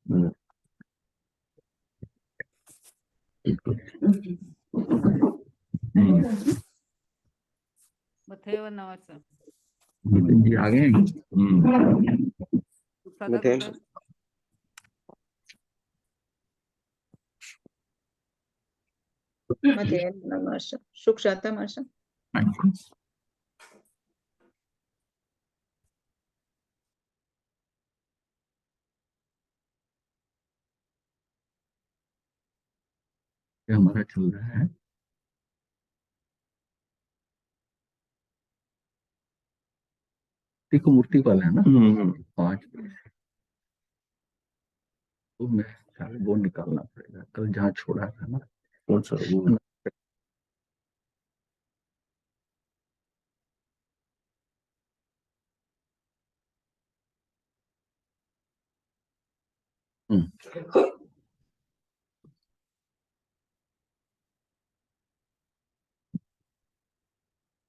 हम्म, बताइए वरना सर नितिन जी आ गए। सुक्षाता मार्शा हमारा चल रहा है। देखो मूर्ति वाला है ना 5 तो मैं वो निकालना पड़ेगा। कल जहाँ छोड़ा था ना कौन सा वो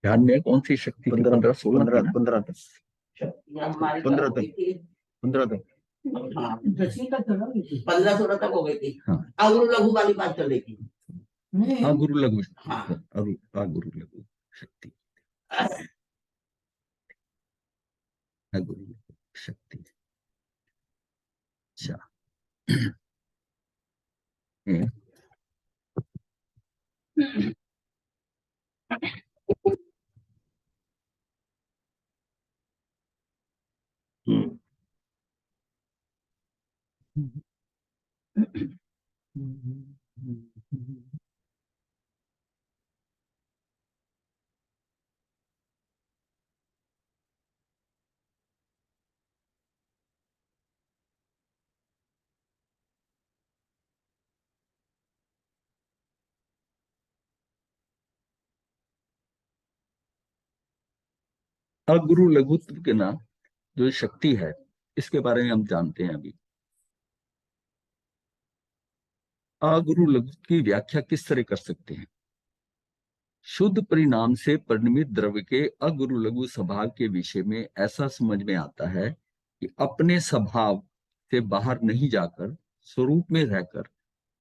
ध्यान में कौन सी शक्ति 15 16 15 तक 15-16 तक हो गई थी। गुरु लघु वाली बात चल रही थी। गुरु लघु गुरु लघु शक्ति गुरु लघु शक्ति। अच्छा गुरु लघुत्व के नाम जो शक्ति है इसके बारे में हम जानते हैं। अभी अगुरु लघु की व्याख्या किस तरह कर सकते हैं? शुद्ध परिणाम से परिणमित द्रव्य के अगुरु लघु स्वभाव के विषय में ऐसा समझ में आता है कि अपने स्वभाव से बाहर नहीं जाकर स्वरूप में रहकर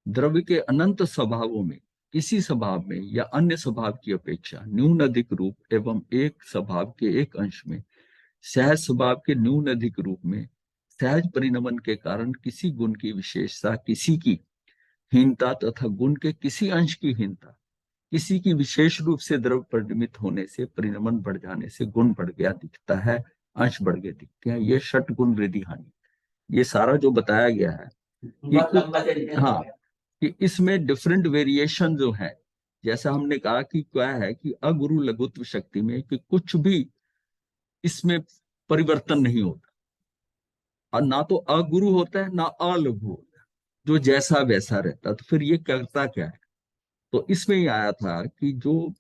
द्रव्य के अनंत स्वभावों में किसी स्वभाव में या अन्य स्वभाव की अपेक्षा न्यून अधिक रूप एवं एक स्वभाव के एक अंश में सहज स्वभाव के न्यून अधिक रूप में सहज परिणमन के कारण किसी गुण की विशेषता, किसी की हीनता तथा गुण के किसी अंश की हीनता, किसी की विशेष रूप से द्रव्य परिणमित होने से परिणमन बढ़ जाने से गुण बढ़ गया दिखता है, अंश बढ़ गए दिखते हैं। ये षट गुण वृद्धि हानि, ये सारा जो बताया गया है हाँ कि इसमें डिफरेंट वेरिएशन जो है, जैसा हमने कहा कि क्या है कि अगुरु लघुत्व शक्ति में कि कुछ भी इसमें परिवर्तन नहीं होता, और ना तो अगुरु होता है ना अलघु होता है, जो जैसा वैसा रहता। तो फिर ये करता क्या है? तो इसमें ही आया था कि जो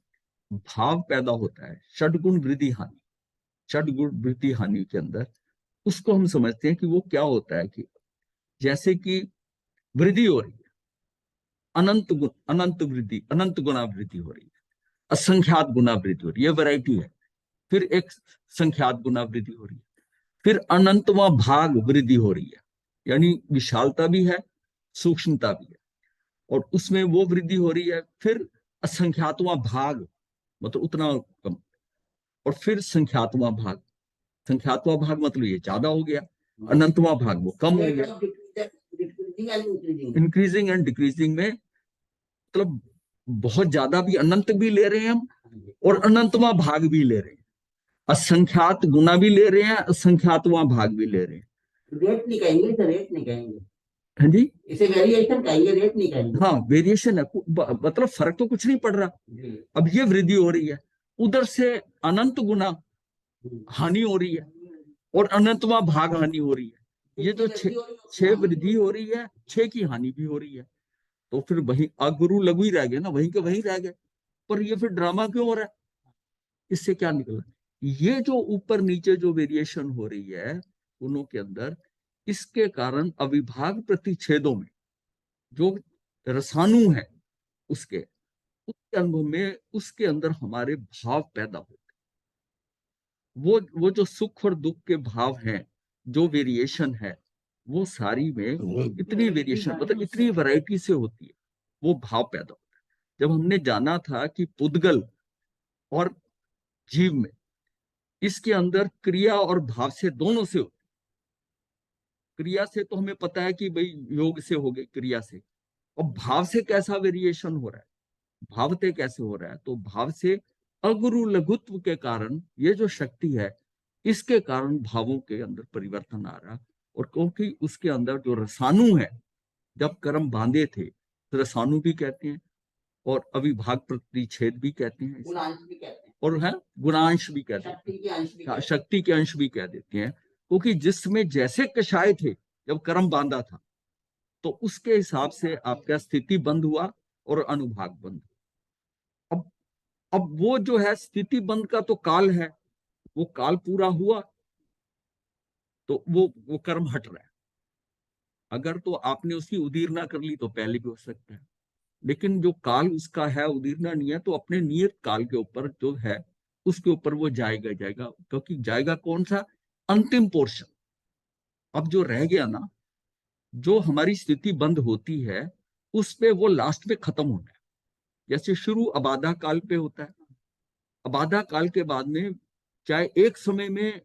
भाव पैदा होता है षडगुण वृद्धि हानि, षडगुण वृद्धि हानि के अंदर उसको हम समझते हैं कि वो क्या होता है कि जैसे कि वृद्धि हो रही है, अनंत वृद्धि, अनंत गुना वृद्धि हो रही है, असंख्यात गुना वृद्धि हो रही है, ये वैरायटी है। फिर एक संख्यात गुना वृद्धि हो रही है, फिर अनंतवा भाग वृद्धि हो रही है, यानी विशालता भी है सूक्ष्मता भी है, और उसमें वो वृद्धि हो रही है। फिर असंख्यातवा भाग मतलब उतना कम, और फिर संख्यातवा भाग, संख्यातवा भाग मतलब ये ज्यादा हो गया, अनंतवा भाग वो कम हो गया। इंक्रीजिंग एंड डिक्रीजिंग में मतलब बहुत ज्यादा भी अनंत भी ले रहे हैं हम और अनंतवा भाग भी ले रहे हैं, असंख्यात गुना भी ले रहे हैं, असंख्यातवा भाग भी ले रहे हैं। रेट नहीं कहेंगे, तो रेट नहीं कहेंगे। हाँ जी, इसे वेरिएशन कहेंगे, रेट नहीं कहेंगे। हाँ वेरिएशन है, मतलब फर्क तो कुछ नहीं पड़ रहा। अब ये वृद्धि हो रही है, उधर से अनंत गुना हानि हो रही है और अनंतवा भाग हानि हो रही है। ये जो 6 वृद्धि हो रही है, 6 की हानि भी हो रही है। तो फिर वही अगुरु लघु ही रह गए ना, वहीं के वहीं रह गए। पर ये फिर ड्रामा क्यों हो रहा है? इससे क्या निकला? ये जो ऊपर नीचे जो वेरिएशन हो रही है गुणों के अंदर, इसके कारण अविभाग प्रतिच्छेदों में जो रसाणु है उसके अनुभव में उसके अंदर हमारे भाव पैदा होते, वो जो सुख और दुख के भाव हैं, जो वेरिएशन है वो सारी में इतनी वेरिएशन, मतलब इतनी वैरायटी से होती है, वो भाव पैदा होता है। जब हमने जाना था कि पुद्गल और जीव में, इसके अंदर क्रिया और भाव से, दोनों से होती है। क्रिया से तो हमें पता है कि भाई योग से हो गई, क्रिया से। और भाव से कैसा वेरिएशन हो रहा है, भावते कैसे हो रहा है, तो भाव से अगुरु लघुत्व के कारण, ये जो शक्ति है, इसके कारण भावों के अंदर परिवर्तन आ रहा है। और क्योंकि उसके अंदर जो रसानु है, जब कर्म बांधे थे तो रसानु भी कहते हैं, और अविभाग प्रतिच्छेद भी कहते हैं, गुणांश भी कहते हैं, और है गुणांश भी कहते शक्ति के अंश भी हैं, कहते शक्ति के अंश भी कह देते हैं। क्योंकि जिसमें जैसे कषाय थे जब कर्म बांधा था, तो उसके हिसाब से आपका स्थिति बंद हुआ और अनुभाग बंद हुआ। अब वो जो है स्थिति बंद का तो काल है, वो काल पूरा हुआ तो वो कर्म हट रहा है। अगर तो आपने उसकी उदीरना कर ली तो पहले भी हो सकता है, लेकिन जो काल उसका है उदीरना नहीं है, तो अपने नियत काल के ऊपर जो है उसके ऊपर वो जाएगा जाएगा। क्योंकि जाएगा कौन सा, अंतिम पोर्शन। अब जो रह गया ना, जो हमारी स्थिति बंद होती है, उस पे वो लास्ट में खत्म होना है। जैसे शुरू अबाधा काल पे होता है, अबाधा काल के बाद में चाहे एक समय में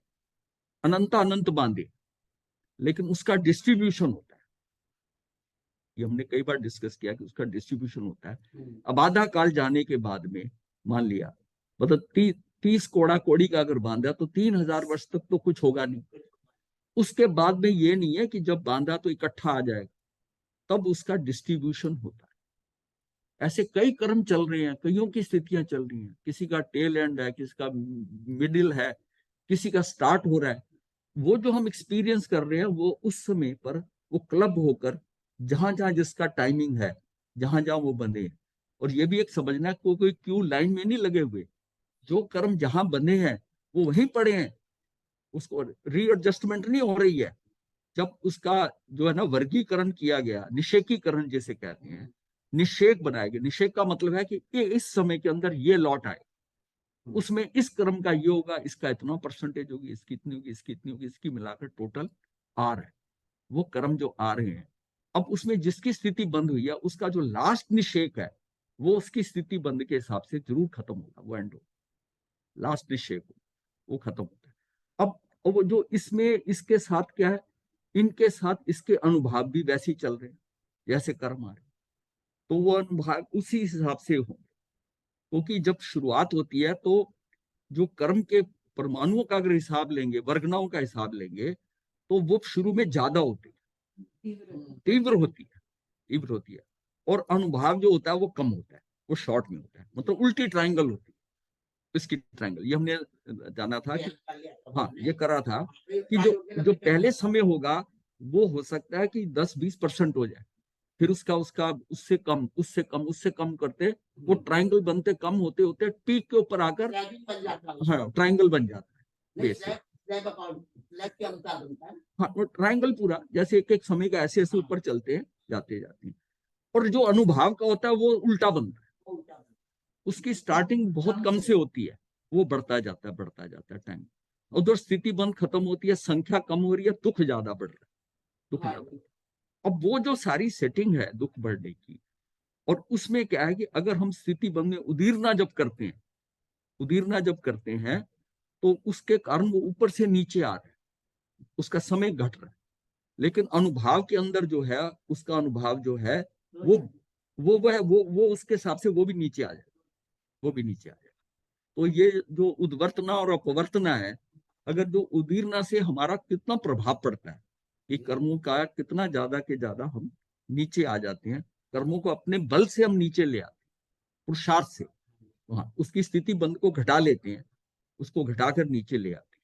अनंत अनंत बांधे, लेकिन उसका डिस्ट्रीब्यूशन होता है। ये हमने कई बार डिस्कस किया कि उसका डिस्ट्रीब्यूशन होता है। हैं। अब आधा काल जाने के बाद में मान लिया, मतलब 30 कोड़ा कोड़ी का अगर बांधा तो 3000 वर्ष तक तो कुछ होगा नहीं। उसके बाद में ये नहीं है कि जब बांधा तो इकट्ठा आ जाएगा, तब उसका डिस्ट्रीब्यूशन होता है। ऐसे कई कर्म चल रहे हैं, कईयों की स्थितियां चल रही हैं, किसी का टेल एंड है, किसी का मिडिल है, किसी का स्टार्ट हो रहा है। वो जो हम एक्सपीरियंस कर रहे हैं, वो उस समय पर वो क्लब होकर जहां जहां जिसका टाइमिंग है, जहां जहां वो बने हैं। और ये भी एक समझना है, कोई क्यू लाइन में नहीं लगे हुए, जो कर्म जहां बने हैं वो वहीं पड़े हैं, उसको रीएडजस्टमेंट नहीं हो रही है। जब उसका जो है ना वर्गीकरण किया गया, निषेकीकरण जिसे कहते हैं, निषेक बनाया गया। निषेक का मतलब है कि ये इस समय के अंदर ये लौट आए, उसमें इस कर्म का ये होगा, इसका इतना परसेंटेज होगी, इसकी इतनी होगी, इसकी इतनी होगी, इसकी मिलाकर टोटल आ रहा है। वो कर्म जो आ रहे हैं, अब उसमें जिसकी स्थिति बंद हुई है, उसका जो लास्ट निषेक है, वो उसकी स्थिति बंद के हिसाब से जरूर खत्म होगा, वो एंड हो, लास्ट निषेक वो खत्म होता है। अब वो जो इसमें इसके साथ क्या है, इनके साथ इसके अनुभाव भी वैसे ही चल रहे हैं जैसे कर्म आ रहे, तो वो अनुभाव उसी हिसाब से हो। क्योंकि जब शुरुआत होती है तो जो कर्म के परमाणुओं का अगर हिसाब लेंगे, वर्गनाओं का हिसाब लेंगे, तो वो शुरू में ज्यादा होती है, तीव्र होती है, तीव्र होती है। और अनुभाव जो होता है वो कम होता है, वो शॉर्ट में होता है, मतलब उल्टी ट्राइंगल होती है। इसकी ट्राइंगल ये हमने जाना था कि, हाँ ये करा था कि जो जो पहले समय होगा, वो हो सकता है कि 10-20% हो जाए, फिर उसका उसका उससे कम, उससे कम, उससे कम करते वो ट्राइंगल बनते, कम होते होते पीक के ऊपर आकर, हाँ ट्राइंगल बन जाता है बेसिक। हाँ वो ट्राइंगल पूरा जैसे एक एक समय का ऐसे ऐसे ऊपर चलते हैं, जाते जाते हैं। और जो अनुभव का होता है वो उल्टा बनता है, उसकी स्टार्टिंग बहुत कम से होती है, वो बढ़ता जाता है, बढ़ता जाता है टाइम। उधर स्थिति बंद खत्म होती है, संख्या कम हो रही है, दुख ज्यादा बढ़ रहा है, दुख ज्यादा। अब वो जो सारी सेटिंग है दुख बढ़ने की, और उसमें क्या है कि अगर हम स्थिति बंद में उदीरना जब करते हैं, उदीरना जब करते हैं, तो उसके कारण वो ऊपर से नीचे आ रहा है, उसका समय घट रहा है। लेकिन अनुभव के अंदर जो है, उसका अनुभव जो है वो उसके हिसाब से वो भी नीचे आ जाए, वो भी नीचे आ जाए। तो ये जो उद्वर्तना और अपवर्तना है, अगर जो उदीरना से हमारा कितना प्रभाव पड़ता है, कि कर्मों का कितना ज्यादा के ज्यादा हम नीचे आ जाते हैं, कर्मों को अपने बल से हम नीचे ले आते हैं, पुरुषार्थ से। हाँ उसकी स्थिति बंद को घटा लेते हैं, उसको घटाकर नीचे ले आते हैं।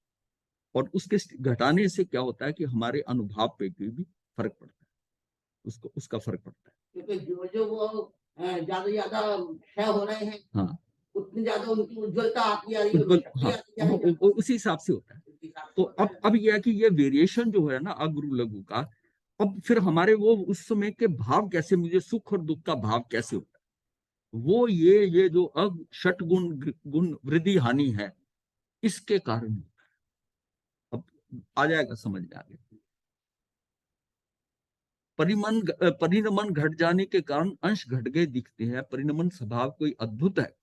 और उसके घटाने से क्या होता है कि हमारे अनुभव पे भी फर्क पड़ता है, उसको उसका फर्क पड़ता है। क्योंकि जो जो वो ज्यादा ज्यादा क्षय हो रहे हैं, हाँ उतनी ज्यादा उनकी उज्ज्वलता आती जा रही है, उज्जवल, शक्ति हाँ आती जा हाँ, रही है, उसी हिसाब से होता है। उस हिसाब से तो होता है। अब यह है कि ये वेरिएशन जो है ना अगुरु लघु का, अब फिर हमारे वो उस समय के भाव कैसे, मुझे सुख और दुख का भाव कैसे होता है, वो ये जो अब षट गुण गुण वृद्धि हानि है, इसके कारण होता है। अब आ जाएगा समझ में आगे। परिणमन घट जाने के कारण अंश घट गए दिखते हैं। परिणमन स्वभाव कोई अद्भुत है,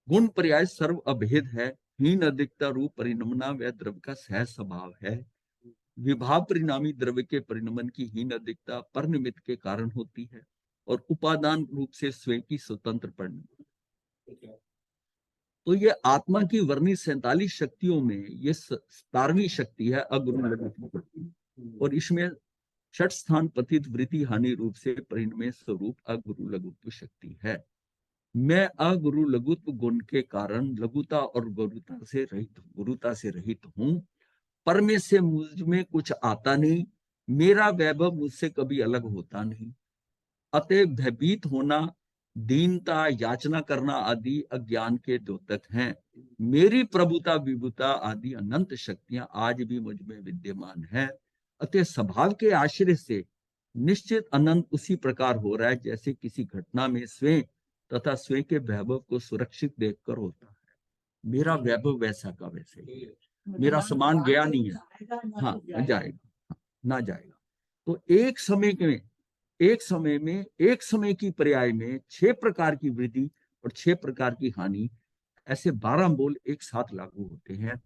गुण पर्याय सर्व अभेद है। हीन अधिकता रूप परिणमना वह द्रव्य का सहज स्वभाव है। विभाव परिणामी द्रव्य के परिणमन की हीन अधिकता परनिमित्त के कारण होती है और उपादान रूप से स्वयं की स्वतंत्र परिणमन। तो ये आत्मा की वर्णित 47 शक्तियों में ये 17वीं शक्ति है अगुरु लघु, और इसमें षठ स्थान पतित वृत्ति हानि रूप से परिणमे स्वरूप अगुरु लघुत्व शक्ति है। मैं अगुरु लघुत्व गुण के कारण लघुता और गुरुता से रहित हूं। पर में से मुझ में कुछ आता नहीं, मेरा वैभव मुझसे कभी अलग होता नहीं। अतः भयभीत होना, दीनता, याचना करना आदि अज्ञान के द्योतक हैं। मेरी प्रभुता विभुता आदि अनंत शक्तियां आज भी मुझ में विद्यमान है। अतः स्वभाव के आश्रय से निश्चित अनंत उसी प्रकार हो रहा है जैसे किसी घटना में स्वयं तथा स्वयं के वैभव को सुरक्षित देखकर होता है। मेरा वैभव वैसा का वैसे ही है, मेरा समान गया नहीं है, हाँ जाएगा, ना जाएगा। तो एक समय की पर्याय में 6 प्रकार की वृद्धि और 6 प्रकार की हानि, ऐसे 12 बोल एक साथ लागू होते हैं।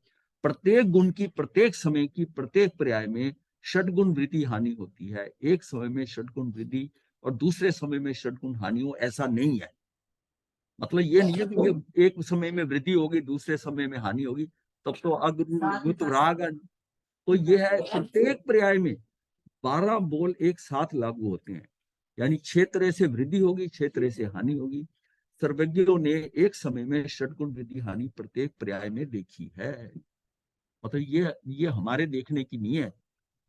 प्रत्येक गुण की प्रत्येक समय की प्रत्येक पर्याय में षटगुण वृद्धि हानि होती है। एक समय में षटगुण वृद्धि और दूसरे समय में षटगुण हानि हो, ऐसा नहीं है। मतलब ये नहीं है कि एक समय में वृद्धि होगी दूसरे समय में हानि होगी, तब तो अग्र राग। तो यह है प्रत्येक पर्याय में 12 बोल एक साथ लागू होते हैं, यानी 6 तरह से वृद्धि होगी, 6 तरह से हानि होगी। सर्वज्ञों ने एक समय में षटगुण वृद्धि हानि प्रत्येक पर्याय में देखी है। मतलब ये हमारे देखने की नहीं है,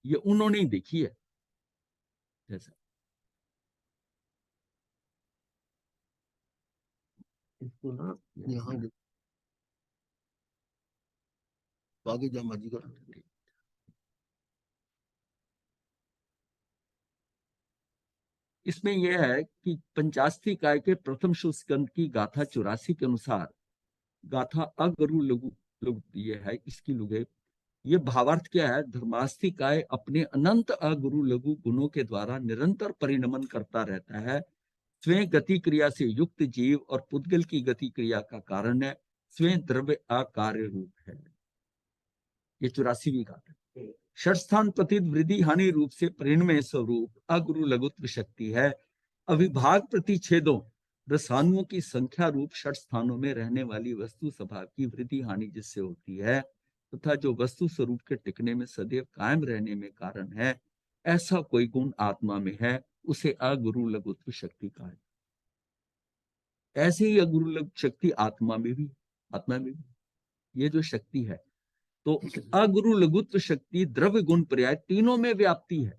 ये उन्होंने ही देखी है। जैसा इसको ना यहाँ आगे जा मर्जी कर। इसमें यह है कि पंचास्ती काय के प्रथम स्कंद की गाथा 84 के अनुसार गाथा अगरु लघु लघु ये है, इसकी लुगे ये भावार्थ क्या है? धर्मास्ती काय अपने अनंत अगुरु लघु गुणों के द्वारा निरंतर परिणमन करता रहता है। स्वयं गति क्रिया से युक्त जीव और पुद्गल की गति क्रिया का कारण है। स्वयं द्रव्य अकार्य रूप है। ये 84वीं गाथा। षठ स्थान प्रतित वृद्धि हानि रूप से परिणमय स्वरूप अगुरु लघुत्व शक्ति है। अविभाग प्रतिच्छेदों रसानुओं की संख्या रूप षठ स्थानों में रहने वाली वस्तु स्वभाव की वृद्धि हानि जिससे होती है, तथा जो वस्तु स्वरूप के टिकने में सदैव कायम रहने में कारण है, ऐसा कोई गुण आत्मा में है, उसे अगुरु लघुत्व शक्ति कहा है। ऐसे ही अगुरु लघु शक्ति आत्मा में भी ये जो शक्ति है, तो अगुरु लघुत्व शक्ति द्रव्य गुण पर्याय तीनों में व्याप्ति है।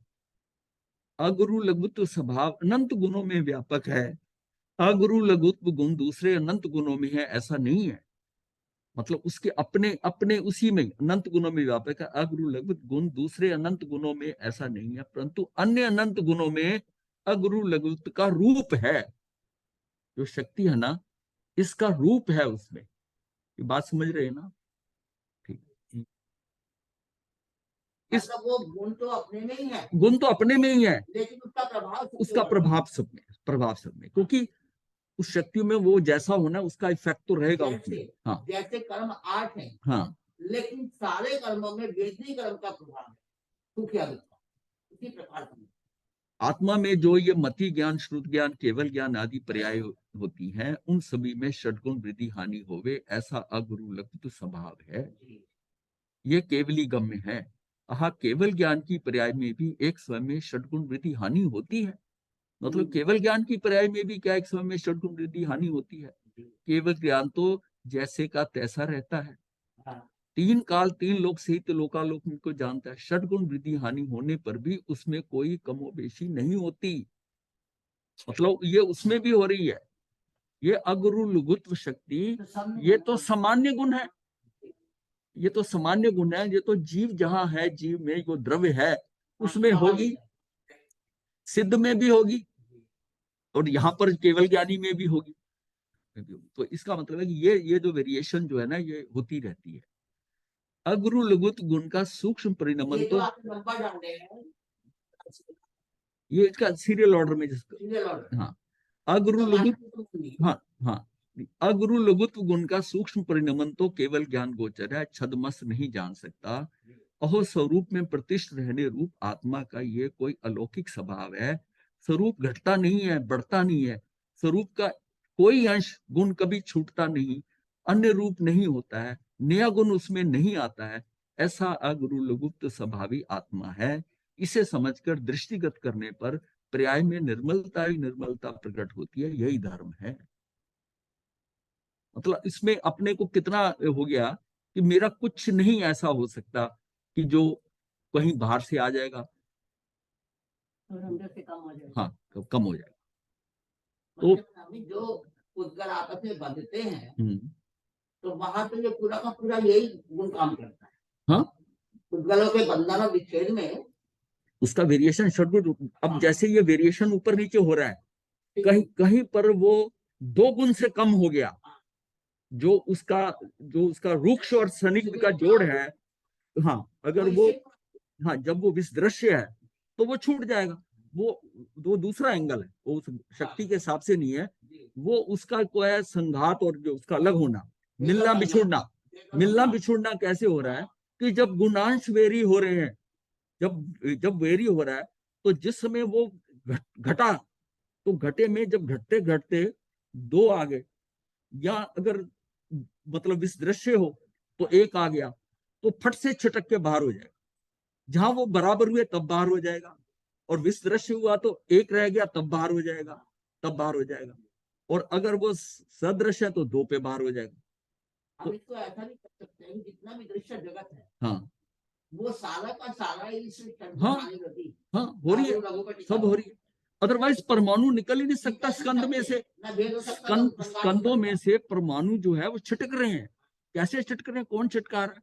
अगुरु लघुत्व स्वभाव अनंत गुणों में व्यापक है। अगुरु लघुत्व गुण दूसरे अनंत गुणों में है, ऐसा नहीं है। मतलब उसके अपने अपने उसी में अनंत गुणों में व्यापक है। अगुरु लघुत्व गुण दूसरे अनंत गुणों में ऐसा नहीं है, परंतु अन्य अनंत गुणों में अगुरु लघुत्व का रूप है। जो शक्ति है ना, इसका रूप है उसमें। ये बात समझ रहे हैं ना? ठीक। वो गुण तो अपने में ही है, गुण तो अपने में ही है, लेकिन उसका प्रभाव सब में, क्योंकि उस शक्ति में वो जैसा होना उसका इफेक्ट तो रहेगा उसमें। हाँ, जैसे कर्म 8 है, हाँ, लेकिन सारे कर्मों में वेदनी कर्म का प्रभाव है, तो क्या होगा? इसी प्रकार आत्मा में जो ये मति ज्ञान, श्रुत ज्ञान, केवल ज्ञान आदि पर्याय होती हैं, उन सभी में षटगुण वृद्धि हानि होवे, ऐसा अगुरु लघुत्व स्वभाव है। ये केवली गम्य है। केवल ज्ञान की पर्याय में भी एक समय में षटगुण वृद्धि हानि होती है। मतलब केवल ज्ञान की पर्याय में भी क्या एक समय में षटगुण वृद्धि हानि होती है? केवल ज्ञान तो जैसे का तैसा रहता है। 3 काल 3 लोक सहित लोकालोक को जानता है। षटगुण वृद्धि हानि होने पर भी उसमें कोई कमोबेशी नहीं होती। मतलब ये उसमें भी हो रही है। ये अगुरु लघुत्व शक्ति, ये तो सामान्य गुण है। ये तो सामान्य गुण है। ये तो जीव जहां है, जीव में जो द्रव्य है उसमें होगी, सिद्ध में भी होगी, और यहाँ पर केवल ज्ञानी में भी होगी। तो इसका मतलब है कि ये जो वेरिएशन जो है ना, ये होती रहती है। अगुरु लघुत्व गुण का सूक्ष्म परिणमन तो ये इसका सीरियल ऑर्डर में जिसका, सीरियल ऑर्डर। हाँ, अगुरु तो लघु, मानसिक रूप नहीं। हाँ हाँ, अगुरु लघुत्व गुण का सूक्ष्म परिणमन तो केवल ज्ञान गोचर है, छद्मस नहीं जान सकता। अहो स्वरूप में प्रतिष्ठ रहने रूप आत्मा का ये कोई अलौकिक स्वभाव है। स्वरूप घटता नहीं है, बढ़ता नहीं है। स्वरूप का कोई अंश गुण कभी छूटता नहीं, अन्य रूप नहीं होता है, नया गुण उसमें नहीं आता है। ऐसा अगुरु लघुत्व स्वभावी आत्मा है। इसे समझकर दृष्टिगत करने पर पर्याय में निर्मलता ही निर्मलता प्रकट होती है। यही धर्म है। मतलब इसमें अपने को कितना हो गया कि मेरा कुछ नहीं ऐसा हो सकता कि जो कहीं बाहर से आ जाएगा, और अंदर से कम हो जाएगा। हाँ, कम हो जाएगा। तो मतलब अभी जो पुद्गल आपस में बंधते हैं, हम्म, तो वहां तो ये पूरा का पूरा यही गुण काम करता है। हाँ, पुद्गलों के बंधन और विच्छेद में। उसका वेरिएशन षड्गुण। अब हाँ, जैसे ये वेरिएशन ऊपर नीचे हो रहा है, कहीं कहीं पर वो 2 गुण से कम हो गया, जो उसका रुक्ष और सनिग्ध का जोड़ है, हाँ, अगर वो, हाँ, जब वो विसदृश्य है तो वो छूट जाएगा। वो दूसरा एंगल है, वो उस शक्ति के हिसाब से नहीं है। वो उसका कोई है संघात, और जो उसका अलग होना, मिलना बिछुड़ना। मिलना बिछुड़ना कैसे हो रहा है कि जब गुणांश वेरी हो रहे हैं, जब जब वेरी हो रहा है, तो जिस समय वो घटा, तो घटे में जब घटते घटते 2 आ गए, या अगर मतलब इस दृश्य हो तो 1 आ गया, तो फट से छिटक के बाहर हो जाएगा। जहां वो बराबर हुए तब बाहर हो जाएगा, और विसदृश्य हुआ तो 1 रह गया तब बाहर हो जाएगा, तब बाहर हो जाएगा। और अगर वो सदृश है तो 2 पे बाहर हो जाएगा। हम इसको ऐसा नहीं कर सकते हैं, जितना भी दृश्य जगत है हाँ वो सारा का सारा इस हाँ हाँ, हो रही है, सब हो रही है। अदरवाइज परमाणु निकल ही नहीं सकता स्कंद में से। स्कंदों में से परमाणु जो है वो छिटक रहे हैं। कैसे छिटक रहे हैं, कौन छिटका रहा है?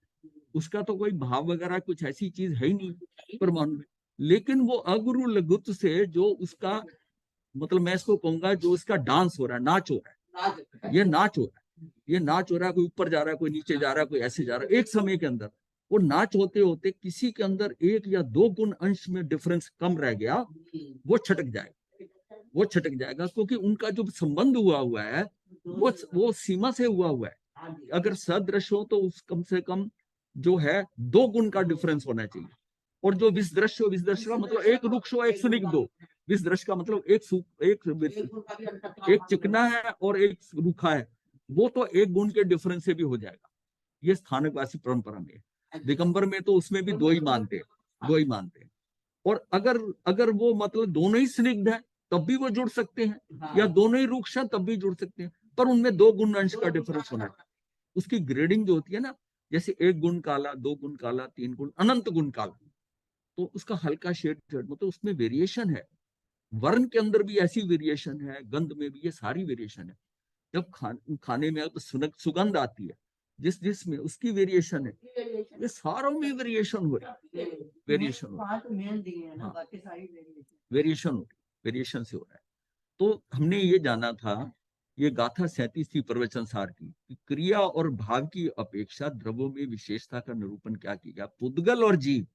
उसका तो कोई भाव वगैरह कुछ ऐसी चीज है ही नहीं परमाणु में। लेकिन वो अगुरु लघुत्व से जो उसका, मतलब मैं इसको कहूंगा, जो उसका डांस हो रहा है, नाच हो रहा है, ये नाच हो रहा है, ये नाच हो रहा है। कोई ऊपर जा रहा है, कोई नीचे जा रहा है, कोई ऐसे जा रहा है, एक समय के अंदर वो नाच होते होते किसी के अंदर 1 या 2 गुण अंश में डिफरेंस कम रह गया, वो छटक जाएगा। वो छटक जाएगा क्योंकि उनका जो संबंध हुआ है वो सीमा से हुआ है। अगर सदृश हो तो उस कम से कम जो है 2 गुण का डिफरेंस होना चाहिए। और जो विसदृश्य हो, विसदृश्य का मतलब 1 रुक्ष हो, 1 सुनिग्ध हो। विसदृश्य का मतलब एक चिकना है और एक रूखा है, वो तो 1 गुण के डिफरेंस से भी हो जाएगा। ये स्थानकवासी परंपरा में है। दिगंबर में तो उसमें भी 2 ही मानते हैं, 2 ही मानते हैं। और अगर अगर वो मतलब दोनों ही स्निग्ध है तब भी वो जुड़ सकते हैं, या दोनों ही रुक्ष हैं तब भी जुड़ सकते हैं, पर उनमें 2 गुण अंश का डिफरेंस होना है। उसकी ग्रेडिंग जो होती है ना, जैसे 1 गुण काला, 2 गुण काला, 3 गुण, अनंत गुण काला, तो उसका हल्का शेड मतलब उसमें वेरिएशन है। वर्ण के अंदर भी ऐसी वेरिएशन है, गंध में भी ये सारी वेरिएशन है। जब खाने में तो सुगंध आती है, जिस जिसमें उसकी वेरिएशन है, ये सारों में वेरिएशन हो रही है, वेरिएशन हो रही है, हाँ, वेरिएशन हो रही, वेरिएशन से हो रहा है। तो हमने ये जाना था, ये गाथा 37 थी प्रवचन सार की, कि क्रिया और भाव की अपेक्षा द्रव्यों में विशेषता का निरूपण क्या किया। पुद्गल और जीव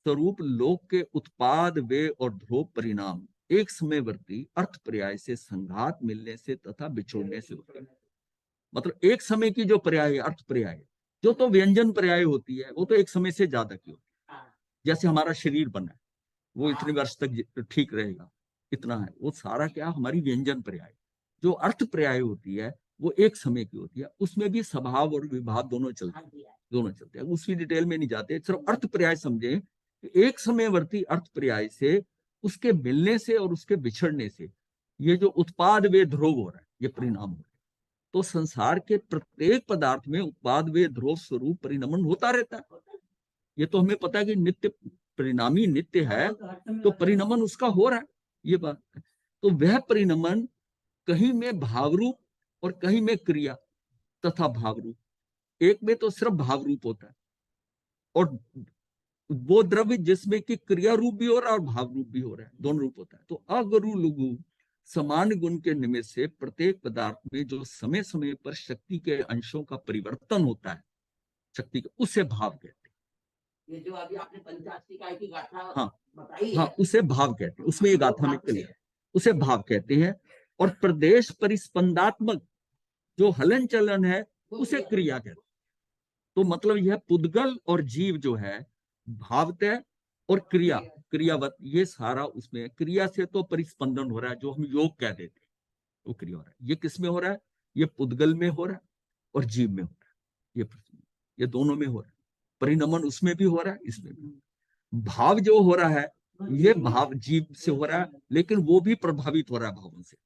स्वरूप लोक के उत्पाद, वे और ध्रुव परिणाम एक समयवर्ती अर्थ पर्याय से संघात मिलने से तथा बिछोड़ने से होते हैं। मतलब एक समय की जो पर्याय है, अर्थ पर्याय, जो तो व्यंजन पर्याय होती है, वो तो एक समय से ज्यादा की होती है। जैसे हमारा शरीर बना है, वो इतने वर्ष तक ठीक रहेगा, इतना है, वो सारा क्या हमारी व्यंजन पर्याय। जो अर्थ पर्याय होती है वो एक समय की होती है, उसमें भी स्वभाव और विभाव दोनों चलते हैं, दोनों चलते हैं। उसकी डिटेल में नहीं जाते, सिर्फ अर्थ पर्याय समझे। एक समयवर्ती अर्थ पर्याय से, उसके मिलने से और उसके बिछड़ने से ये जो उत्पाद वे ध्रुव हो रहा है, ये परिणाम हो रहा है। तो संसार के प्रत्येक पदार्थ में उत्पाद वे ध्रुव स्वरूप परिणमन होता रहता है। ये तो हमें पता है कि नित्य परिणामी नित्य है, तो परिणमन उसका हो रहा है, ये बात है। तो वह परिणमन कहीं में भाव रूप और कहीं में क्रिया तथा भाव रूप, एक में तो सिर्फ भाव रूप होता है, और वो द्रव्य जिसमें कि क्रिया रूप भी हो रहा है और भाव रूप भी हो रहा है, दोनों रूप होता है। तो अगुरु लघु समान गुण के निमित्त से प्रत्येक पदार्थ में जो समय समय पर शक्ति के अंशों का परिवर्तन होता है, शक्ति का, उसे भाव कहते हैं। ये जो अभी आपने पंचास्तिकाय की गाथा हाँ बताई हाँ, है, उसे भाव कहते हैं, उसमें ये गाथा में भाव से- क्लियर, उसे भाव कहते हैं। और प्रदेश परिस्पंदात्मक जो हलन चलन है उसे क्रिया कहते हैं। तो मतलब यह पुद्गल और जीव जो है भावतः और क्रियावत, ये सारा उसमें क्रिया से तो परिस्पंदन हो रहा है, जो हम योग कह देते हैं वो क्रिया हो रहा है। ये किस में हो रहा है? ये पुद्गल में हो रहा है और जीव में हो रहा है, ये दोनों में हो रहा है। परिणमन उसमें भी हो रहा है, इसमें भी। भाव जो हो रहा है ये भाव जीव से हो रहा है, लेकिन वो भी प्रभावित हो रहा है भावों से।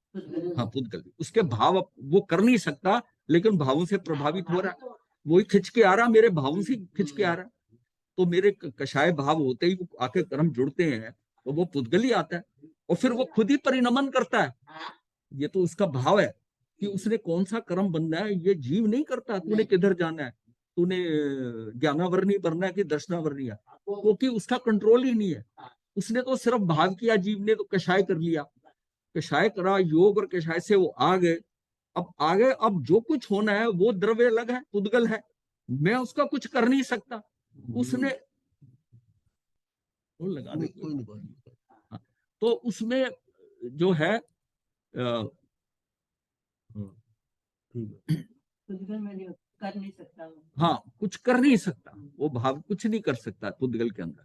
हाँ, पुद्गल भी उसके भाव वो कर नहीं सकता, लेकिन भावों से प्रभावित हो रहा है। वही खिंच के आ रहा, मेरे भावों से खिंच के आ रहा। तो मेरे कषाय भाव होते ही वो आके कर्म जुड़ते हैं, तो वो पुद्गल ही आता है, और फिर वो खुद ही परिणमन करता है। ये तो उसका भाव है कि उसने कौन सा कर्म बनना है, ये जीव नहीं करता। तूने किधर जाना है, तूने ज्ञानावरणी बनना है कि दर्शनावरणी है, क्योंकि उसका कंट्रोल ही नहीं है। उसने तो सिर्फ भाव किया, जीव ने तो कषाय कर लिया, कषाय करा योग, और कषाय से वो आ गए। अब आगे, अब जो कुछ होना है वो द्रव्य अलग है, पुद्गल है, मैं उसका कुछ कर नहीं सकता। उसने वो लगा दे कोई नहीं बात। हाँ, तो उसमें जो है ठीक है। पुद्गल में नहीं कर नहीं सकता वो। हाँ, कुछ कर नहीं सकता, वो भाव कुछ नहीं कर सकता पुद्गल के अंदर।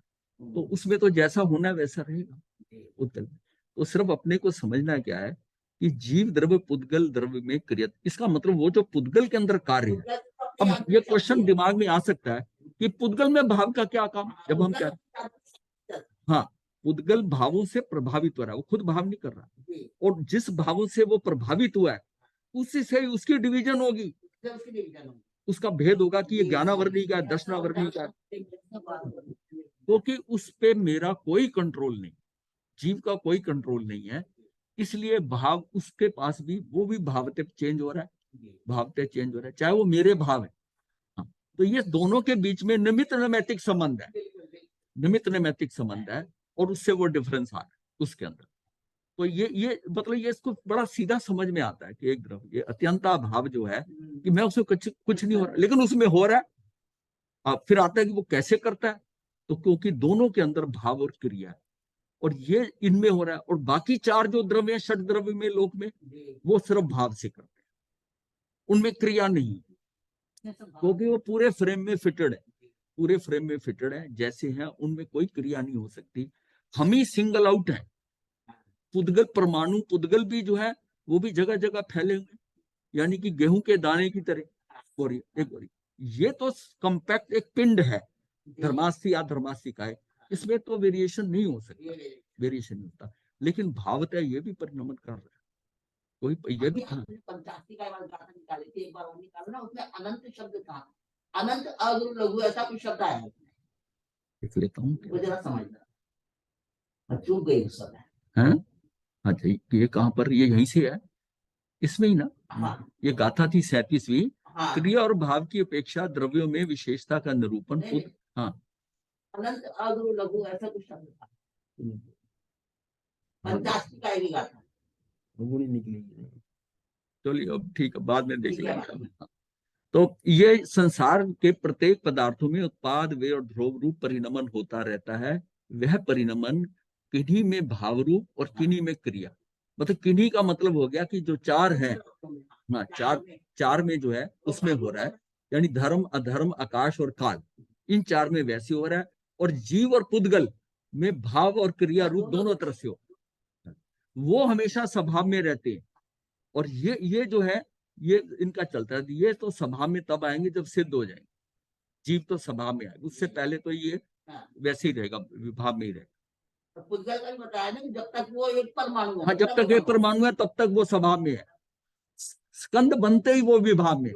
तो उसमें तो जैसा होना है वैसा रहेगा पुद्गल में। तो सिर्फ अपने को समझना क्या है कि जीव द्रव्य पुद्गल द्रव्य में क्रियत, इसका मतलब वो जो पुद्गल के अंदर कार्य है। अब ये क्वेश्चन दिमाग में आ सकता है कि पुद्गल में भाव का क्या काम, जब हम क्या, हाँ, पुद्गल भावों से प्रभावित हो रहा है, वो खुद भाव नहीं कर रहा, और जिस भावों से वो प्रभावित हुआ है उसी से उसकी डिवीजन होगी, उसका भेद होगा कि ये ज्ञानावरणी का है, दर्शनावरणी का है, क्योंकि उस पे मेरा कोई कंट्रोल नहीं, जीव का कोई कंट्रोल नहीं है। इसलिए भाव उसके पास भी, वो भी भावते चेंज हो रहा है, भावते चेंज हो रहा है, चाहे वो मेरे भाव है। हाँ, तो ये दोनों के बीच में निमित्त नैमित्तिक संबंध है, निमित्त नैमित्तिक संबंध है, और उससे वो डिफरेंस आ रहा है उसके अंदर। तो ये मतलब ये इसको बड़ा सीधा समझ में आता है कि एक द्रव्य, ये अत्यंता भाव जो है कि मैं उसमें कुछ नहीं हो रहा, लेकिन उसमें हो रहा है। अब फिर आता है कि वो कैसे करता है, तो क्योंकि दोनों के अंदर भाव और क्रिया है, और ये इनमें हो रहा है। और बाकी चार जो द्रव्य है, षट द्रव्य में, लोक में, वो सिर्फ भाव से करते हैं, उनमें क्रिया नहीं, क्योंकि वो पूरे फ्रेम में फिटेड है, पूरे फ्रेम में फिटेड है, जैसे हैं उनमें कोई क्रिया नहीं हो सकती। हम ही सिंगल आउट है। पुद्गल परमाणु पुद्गल भी जो है वो भी जगह जगह फैले हुए, यानी कि गेहूं के दाने की तरह। बोरी एक बोरी, ये तो कम्पैक्ट एक पिंड है, धर्मास्थी या धर्मास्तिकाय, इसमें तो वेरिएशन नहीं हो सकता, वेरिएशन नहीं होता। लेकिन भावतः ये भी परिणमन कर रहा है, कोई ये भी पंचास्तिकाय वाली गाथा निकाली थी, एक बार वो निकालो ना, उसमें अनंत शब्द था, अनंत अगुरु लघु ऐसा कुछ शब्द आया है, देख लेता हूँ वो जरा समझना, चूक गई उस समय। है। अच्छा, ये कहाँ पर, ये यहीं से है, इसमें ही ना। हाँ, ये गाथा थी 37वीं, हाँ, क्रिया और भाव की अपेक्षा द्रव्यों में विशेषता का निरूपण। नहीं, हाँ, अनंत अगुरु लघु ऐसा कुछ शब्द था, पंचास्तिकाय की गाथा। वो नहीं निकलेगी। चलिए अब ठीक है, बाद में देख ठीक है। लेंगे। तो ये संसार के प्रत्येक पदार्थों में उत्पाद वे और ध्रुव रूप परिणमन होता रहता है। वह परिणमन किन्हीं में भाव रूप और किन्हीं में क्रिया, मतलब किन्हीं का मतलब हो गया कि जो चार है, हाँ, चार में जो है उसमें हो रहा है, यानी धर्म अधर्म आकाश और काल, इन चार में वैसे हो रहा है। और जीव और पुद्गल में भाव और क्रिया रूप दोनों तरफ से हो, वो हमेशा स्वभाव में रहते हैं। और ये जो है ये इनका चलता है। ये तो सभा में तब आएंगे जब सिद्ध हो जाएंगे, जीव तो सभा में आएगा, उससे पहले तो ये वैसे ही रहेगा, विभाव में ही रहेगा। पुद्गल का भी बताया ना कि जब तक वो एक परमाणु है, हाँ, जब तक एक परमाणु है तब तक वो सभा में है, स्कंद बनते ही वो विभाव में,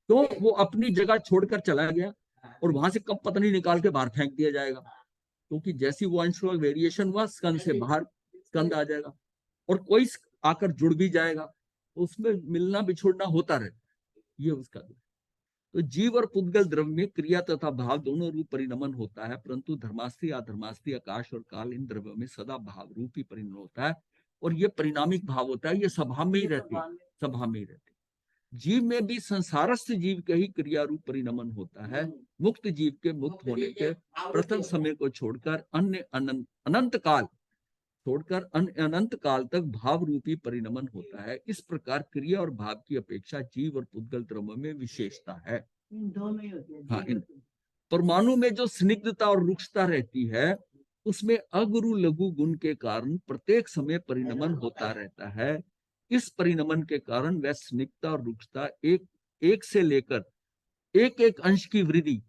तो वो अपनी जगह छोड़कर चला गया, और वहां से कब पत्नी निकाल के बाहर फेंक दिया जाएगा, क्योंकि जैसी वो अंश वेरिएशन हुआ स्कंद से बाहर स्कंद आ जाएगा, और कोई आकर जुड़ भी जाएगा, उसमें मिलना बिछोड़ना होता रहता है, ये उसका। तो जीव और पुद्गल द्रव्य में क्रिया तथा भाव दोनों रूप परिणमन होता है, परंतु धर्मास्थी अधर्मास्थी आकाश और काल इन द्रव्यों में सदा भाव रूप ही परिणमन होता है। और ये परिणामिक भाव होता है, ये सभा में ही रहते हैं, सभा में ही रहते हैं। जीव में भी संसारस्थ जीव का ही क्रिया रूप परिणमन होता है। मुक्त जीव के मुक्त होने के प्रथम समय को छोड़कर अन्य अनंत काल छोड़कर अनंत काल तक भाव रूपी परिणमन होता है। इस प्रकार क्रिया और भाव की अपेक्षा जीव और पुद्गल द्रव्य में विशेषता है। इन दोनों ही होते हैं। हाँ, परमाणु में जो स्निग्धता और रुक्षता रहती है, उसमें अगुरु लघु गुण के कारण प्रत्येक समय परिणमन होता रहता है। इस परिणमन के कारण वह स्निग्धता और रुक्षता एक से लेकर एक एक अंश की वृद्धि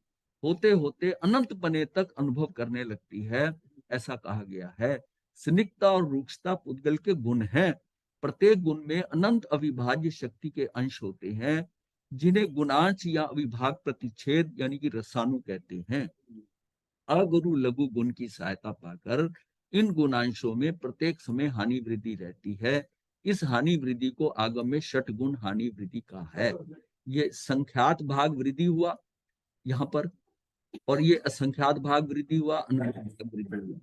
होते होते अनंत पने तक अनुभव करने लगती है। ऐसा कहा गया है। स्निग्धता और रुक्षता पुद्गल के गुण हैं। प्रत्येक गुण में अनंत अविभाज्य शक्ति के अंश होते हैं, जिन्हें गुणांश या अविभाग प्रतिच्छेद यानी कि रसानु कहते हैं। अगुरु लघु गुण की सहायता पाकर इन गुणांशों में प्रत्येक समय हानि वृद्धि रहती है। इस हानि वृद्धि को आगम में षट गुण हानि वृद्धि का है। ये संख्यात भाग वृद्धि हुआ यहाँ पर, और ये असंख्यात भाग वृद्धि हुआ, अनंत भाग वृद्धि हुआ।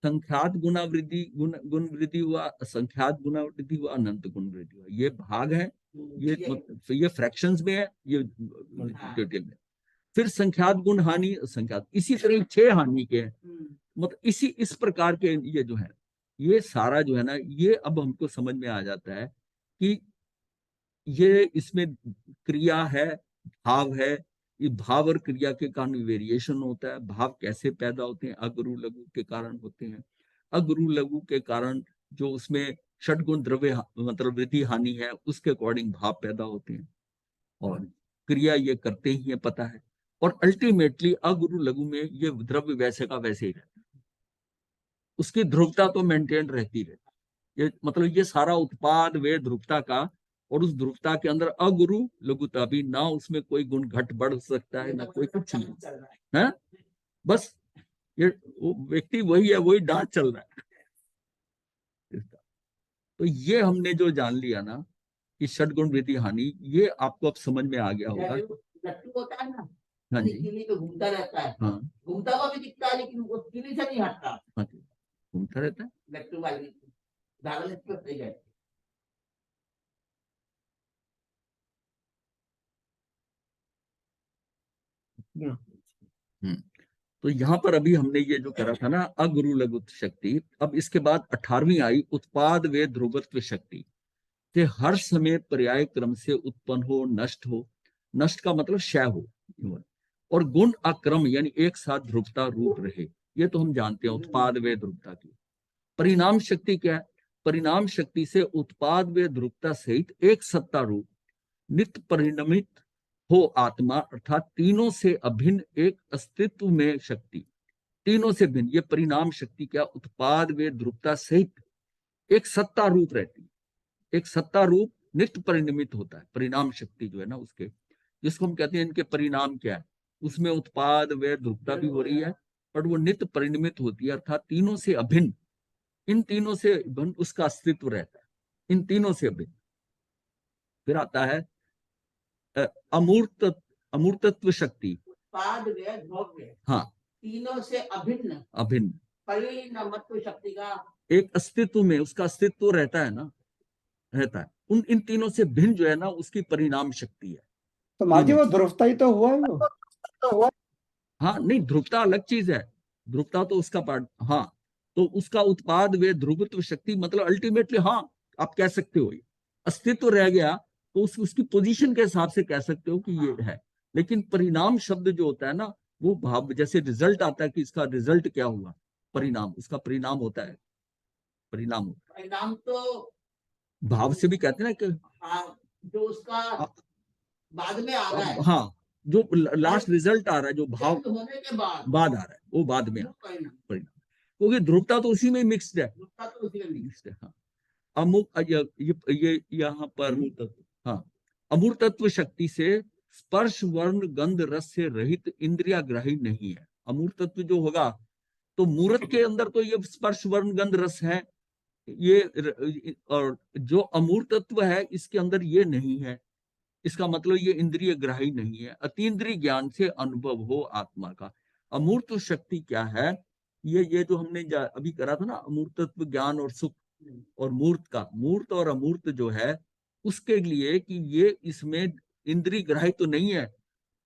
संख्यात गुना वृद्धि गुण वृद्धि हुआ, असंख्यात गुना वृद्धि हुआ, अनंत गुण वृद्धि हुआ। ये भाग है, ये फ्रैक्शंस में है, ये डिटेल में। फिर संख्यात गुण हानि, असंख्यात, इसी तरह 6 हानि के हैं। मतलब इस प्रकार के ये जो है, ये सारा जो है ना, ये अब हमको समझ में आ जाता है कि ये इसमें क्रिया है, भाव है। ये भाव और क्रिया के कारण वेरिएशन होता है। भाव कैसे पैदा होते हैं? अगुरु लघु के कारण होते हैं। अगुरु लघु के कारण जो उसमें षटगुण द्रव्य मतलब वृद्धि हानि है, उसके अकॉर्डिंग भाव पैदा होते हैं, और क्रिया ये करते ही है, पता है। और अल्टीमेटली अगुरु लघु में ये द्रव्य वैसे का वैसे ही रहता है, उसकी ध्रुवता तो मेंटेन रहती रहती। ये मतलब ये सारा उत्पाद वे ध्रुवता का, और उस ध्रुवता के अंदर अगुरु लघुता भी ना, उसमें कोई गुण घट बढ़ सकता है, ना कोई कुछ नहीं है। बस ये व्यक्ति वही है, वही डांस चल रहा है। तो ये हमने जो जान लिया ना कि षटगुण वृद्धि हानि, ये आपको अब समझ में आ गया होगा। लट्टू होता है ना, हाँ जी, किली पे घूमता रहता है। हाँ, घूमता हुआ भी दिखता है, लेकिन वो किली से नहीं हटता। हाँ जी, घूमता रहता है। लट्टू वाली धागा लटके होते गए। तो यहाँ पर अभी हमने ये जो करा था ना, अगुरु लघु शक्ति, अब इसके बाद 18वीं आई उत्पाद वे ध्रुवत्व शक्ति, कि हर समय पर्याय क्रम से उत्पन्न हो, नष्ट हो, नष्ट का मतलब क्षय हो, और गुण अक्रम यानी एक साथ ध्रुवता रूप रहे। ये तो हम जानते हैं उत्पाद वे ध्रुवता की। परिणाम शक्ति क्या है? परिणाम शक्ति से उत्पाद वे ध्रुवता सहित एक सत्ता रूप नित्य परिणमित हो आत्मा, अर्थात तीनों से अभिन्न एक अस्तित्व में शक्ति। तीनों से भिन्न ये परिणाम शक्ति क्या? उत्पाद वे ध्रुवता सहित एक सत्ता रूप रहती है। एक सत्ता रूप नित्य परिणमित होता है। परिणाम शक्ति जो है ना, उसके जिसको हम कहते हैं इनके परिणाम क्या है, उसमें उत्पाद वे ध्रुवता भी हो रही है, और वो नित्य परिणमित होती है, अर्थात तीनों से अभिन्न। इन तीनों से भिन्न उसका अस्तित्व रहता है, इन तीनों से अभिन्न। फिर आता है अमूर्तत्व शक्ति। उत्पाद वे द्रव्य, हाँ, तीनों से अभिन्न अभिन्न परिणामत्व शक्ति का एक अस्तित्व में, उसका अस्तित्व रहता है ना, रहता है। इन तीनों से भिन्न जो है ना, उसकी परिणाम शक्ति है। तो माजी वो ध्रुवता ही तो हुआ है वो। हाँ, नहीं, ध्रुवता अलग चीज है। ध्रुवता तो उसका पार्ट, हाँ, तो उसका उत्पाद वे ध्रुवत्व शक्ति मतलब अल्टीमेटली, हाँ, आप कह सकते हो ये अस्तित्व रह गया, तो उसकी पोजीशन के हिसाब से कह सकते हो कि ये है। लेकिन परिणाम शब्द जो होता है ना, वो भाव, जैसे रिजल्ट आता है कि इसका रिजल्ट क्या हुआ, परिणाम, उसका परिणाम होता है। परिणाम परिणाम तो भाव से भी कहते हैं ना कि जो उसका बाद में आ रहा है, हाँ, जो लास्ट रिजल्ट आ रहा है, जो भाव होने के बाद आ रहा है, वो बाद में परिणाम। परिणाम, क्योंकि ध्रुवता तो उसी में मिक्स्ड है। ध्रुवता तो उसी में मिक्स्ड है, हाँ। अमुक ये यहाँ पर, हाँ, अमूर्तत्व शक्ति से स्पर्श वर्ण गंध रस से रहित इंद्रिया ग्राही नहीं है। अमूर्तत्व जो होगा, तो मूर्त के अंदर तो ये स्पर्श वर्ण गंध रस है, ये, और जो अमूर्तत्व है इसके अंदर ये नहीं है। इसका मतलब ये इंद्रिय ग्राही नहीं है। अतीन्द्रिय ज्ञान से अनुभव हो आत्मा का। अमूर्त शक्ति क्या है? ये जो हमने अभी करा था ना, अमूर्तत्व ज्ञान और सुख, और मूर्त का, मूर्त और अमूर्त जो है, उसके लिए कि ये इसमें इंद्रिय ग्राह्य तो नहीं है,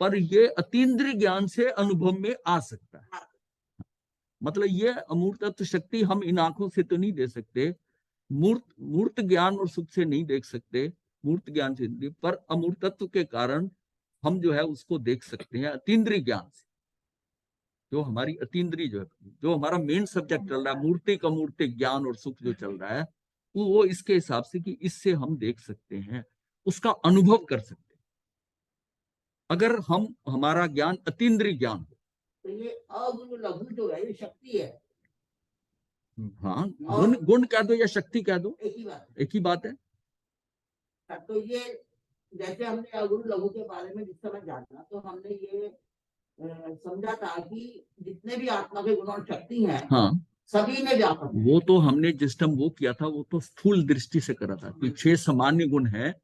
पर ये अतीन्द्रिय ज्ञान से अनुभव में आ सकता है। मतलब ये अमूर्त तत्व शक्ति हम इन आंखों से तो नहीं दे सकते, मूर्त ज्ञान और सुख से नहीं देख सकते, मूर्त ज्ञान से नहीं, पर अमूर्त तत्व के कारण हम जो है उसको देख सकते हैं अतीन्द्रिय ज्ञान से। जो हमारी अतीन्द्रिय जो हमारा मेन सब्जेक्ट चल रहा है, मूर्तिक अमूर्तिक ज्ञान और सुख जो चल रहा है, वो इसके हिसाब से कि इससे हम देख सकते हैं, उसका अनुभव कर सकते हैं, अगर हम हमारा ज्ञान अतीन्द्रिय ज्ञान हो। तो ये अगुरु लघु जो है ये शक्ति है। हाँ, गुण कह दो या शक्ति कह दो, एक ही बात एक ही बात है। तो ये जैसे हमने अगुरु लघु के बारे में जिस समय जाना, तो हमने ये समझा था कि जितने भी आत्मा के गुण और शक्ति हैं, हाँ, सभी में व्यापक है। वो तो हमने जिस टाइम वो किया था वो तो स्थूल दृष्टि से करा था कि 6 सामान्य गुण है,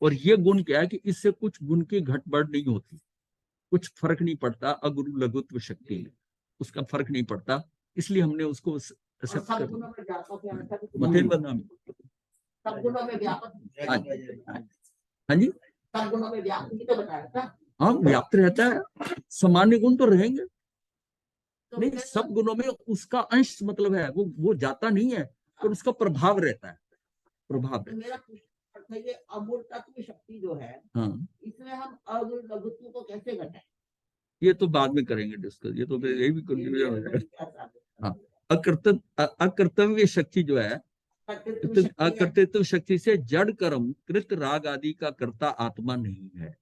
और ये गुण क्या है कि इससे कुछ गुण की घटबढ़ नहीं होती, कुछ फर्क नहीं पड़ता अगुरु लघुत्व शक्ति में, उसका फर्क नहीं पड़ता, इसलिए हमने उसको एक्सेप्ट कर सब गुणों में व्यापक है, ऐसा भी मथे बदनामी। सब गुणों में व्यापक है। हाँ जी, सब गुणों में व्यापक ही तो बताया था। हाँ व्याप्त रहता है, सामान्य गुण तो रहेंगे, तो नहीं फिर सब गुणों में उसका अंश मतलब है, वो जाता नहीं है, पर उसका प्रभाव रहता है, प्रभाव तो रहता मेरा प्रश्न है, ये अमूर्त तत्व शक्ति जो है, है। हाँ, इसमें हम अगुरु लघुत्व को कैसे घटाएं? ये तो बाद में करेंगे डिस्कस, ये तो फिर ये भी कंफ्यूजन हो जाएगा। क्या साबित है? हाँ, अकर्तव्य शक्ति जो है, कर्तृत्व शक्ति है। अकर्तृत्व शक्ति से जड़ कर्म कृत राग आदि का कर्ता आत्मा नहीं है,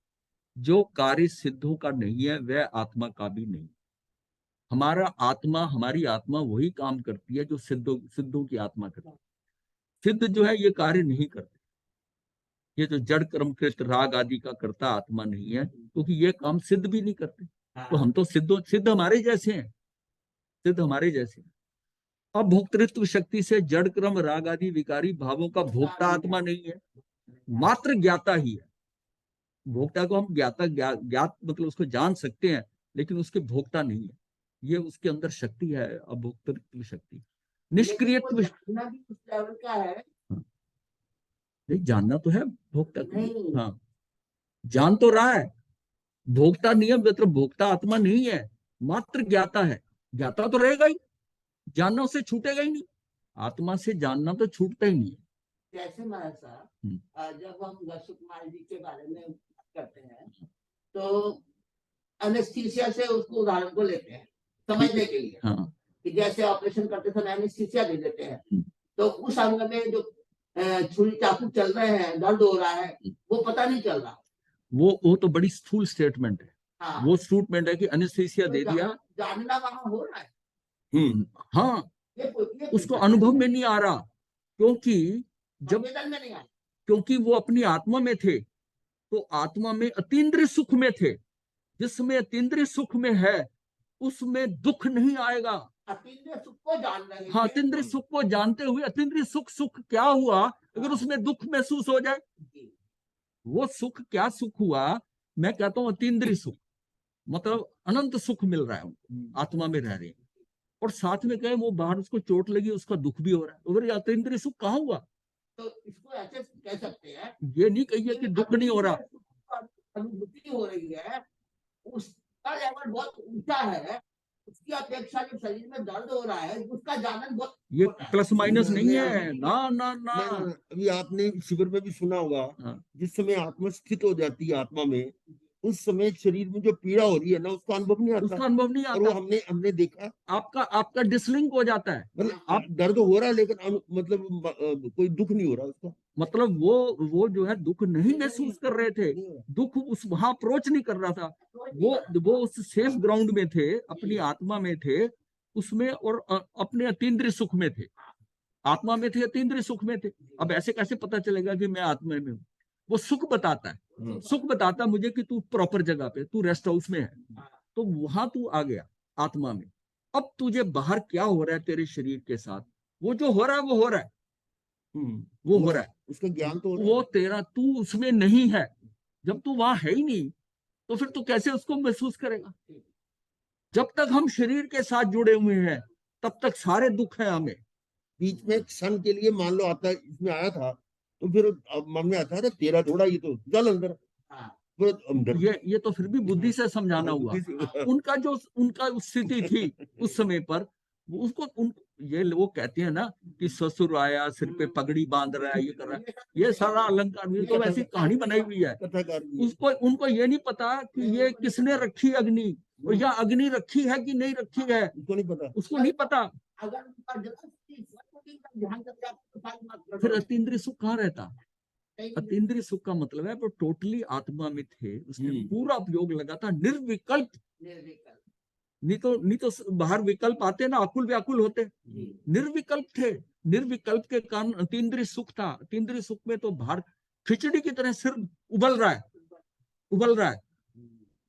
जो कार्य सिद्धों का नहीं है वह आत्मा का भी नहीं। हमारा आत्मा, हमारी आत्मा वही काम करती है जो सिद्धों की आत्मा करती है। सिद्ध जो है ये कार्य नहीं करते, ये जो जड़ कर्म कृत राग आदि का कर्ता आत्मा नहीं है, क्योंकि ये काम सिद्ध भी नहीं करते। तो हम तो सिद्ध हमारे जैसे हैं, सिद्ध हमारे जैसे हैं। अब भोक्तृत्व शक्ति से जड़ क्रम राग आदि विकारी भावों का भोक्ता आत्मा नहीं है, मात्र ज्ञाता ही है। भोक्ता को हम ज्ञात मतलब उसको जान सकते हैं, लेकिन उसके भोक्ता नहीं है। ये उसके अंदर शक्ति है, अभोक्तृत्व शक्ति। निष्क्रियत्व जानना भी उस लेवल का है। नहीं, जानना तो है भोक्ता को। नहीं। हाँ, जान तो रहा है, भोक्ता नियम मतलब भोक्ता आत्मा नहीं है, मात्र ज्ञाता है। ज्ञाता तो रहेगा ही, जानना उससे छूटेगा ही नहीं, आत्मा से जानना तो छूटता ही नहीं है। जैसे महाराज साहब, जब हम दर्शक कुमार जी के बारे में बात करते हैं, तो एनेस्थीसिया से उसको उदाहरण को लेते हैं समझने के लिए। हाँ, कि जैसे ऑपरेशन करते समय एनेस्थीसिया दे देते हैं, तो उस अंग में जो छुरी चाकू चल रहे हैं, दर्द हो रहा है, वो पता नहीं चल रहा। वो तो बड़ी स्थूल स्टेटमेंट है। हाँ, वो स्टेटमेंट है कि एनेस्थीसिया तो दे दिया। जानना वहां हो रहा है। हाँ, ये उसको अनुभव में नहीं आ रहा, क्योंकि जब संवेदन में नहीं आया। क्योंकि वो अपनी आत्मा में थे, तो आत्मा में अतीन्द्रिय सुख में थे। जिसमें अतीन्द्रिय सुख में है उसमें दुख नहीं आएगा। अतीन्द्रिय सुख को जान रहे हैं। हाँ, अतीन्द्रिय सुख को जानते हुए अतीन्द्रिय सुख क्या हुआ अगर उसमें दुख महसूस हो जाए, वो सुख क्या सुख हुआ। मैं कहता हूं अतीन्द्रिय सुख मतलब अनंत सुख मिल रहा है उनको, आत्मा में रह रहे हैं, और साथ में कहे वो बाहर उसको चोट लगी उसका दुख भी हो रहा है, अगर अतीन्द्रिय सुख कहाँ हुआ। तो इसको ऐसे कह सकते हैं, ये नहीं कहिए कि दुख नहीं हो रहा, अनुभूति हो रही है, उसका लेवल बहुत ऊंचा है, उसकी अपेक्षा जो शरीर में दर्द हो रहा है उसका जानन बहुत ये छोटा है। प्लस माइनस नहीं है। ना ना ना, अभी आपने शिविर में भी सुना होगा, हाँ, जिस समय आत्मा स्थित हो जाती है आत्मा में, उस समय शरीर में जो पीड़ा हो रही है ना, उसका अनुभव नहीं उसका आता। अनुभव नहीं और वो आता, हमने देखा, आपका डिसलिंक हो जाता है। मतलब आप दर्द हो रहा है लेकिन मतलब कोई दुख नहीं हो रहा उसका। मतलब वो जो है दुख नहीं महसूस कर रहे थे, दुख उस वहां अप्रोच नहीं कर रहा था, वो उस सेफ ग्राउंड में थे, अपनी आत्मा में थे उसमें, और अपने अतीन्द्रिय सुख में थे, आत्मा में थे, अतीन्द्रिय सुख में थे। अब ऐसे कैसे पता चलेगा कि मैं आत्मा में हूँ। वो सुख बताता है, सुख बताता है मुझे कि तू प्रॉपर जगह पे, तू रेस्ट हाउस में है, तो वहां तू आ गया आत्मा में। अब तुझे बाहर क्या हो रहा है तेरे शरीर के साथ, वो जो हो रहा है वो हो रहा है, वो हो रहा है, उसका ज्ञान तो हो रहा वो तेरा, तू उसमें नहीं है। जब तू वहां है ही नहीं तो फिर तू कैसे उसको महसूस करेगा। जब तक हम शरीर के साथ जुड़े हुए हैं तब तक सारे दुख हैं हमें। बीच में एक क्षण के लिए मान लो आता इसमें आया था तो फिर अब मन में आता है ना तेरा थोड़ा ये तो चल अंदर, हाँ फिर अंदर ये तो फिर भी बुद्धि से समझाना हुआ। उनका जो उनका स्थिति थी उस समय पर, वो उसको ये लोग कहते हैं ना कि ससुर आया सिर पे पगड़ी बांध रहा है, ये कर रहा है, ये सारा अलंकार, ये तो वैसी कहानी बनाई हुई है। कथाकार भी है। उसको उनको ये नहीं पता कि ये किसने रखी अग्नि, और या अग्नि रखी है कि नहीं रखी है, उसको नहीं पता। उसको नहीं पता। अगर उनका ध्यान करके आप तो सारी बात कर फिर लो। अतीन्द्रिय सुख कहाँ रहता? कहीं अतीन्द्रिय सुख का मतलब है वो टोटली आत्मा में थे, उसने पूरा उपयोग लगा था, निर्विकल्प। निर्विकल्प। नहीं तो बाहर विकल्प आते ना, आकुल व्याकुल होते, निर्विकल्प थे। निर्विकल्प के कारण अतीन्द्रिय सुख था। अतीन्द्रिय सुख में तो बाहर खिचड़ी की तरह सिर उबल रहा है,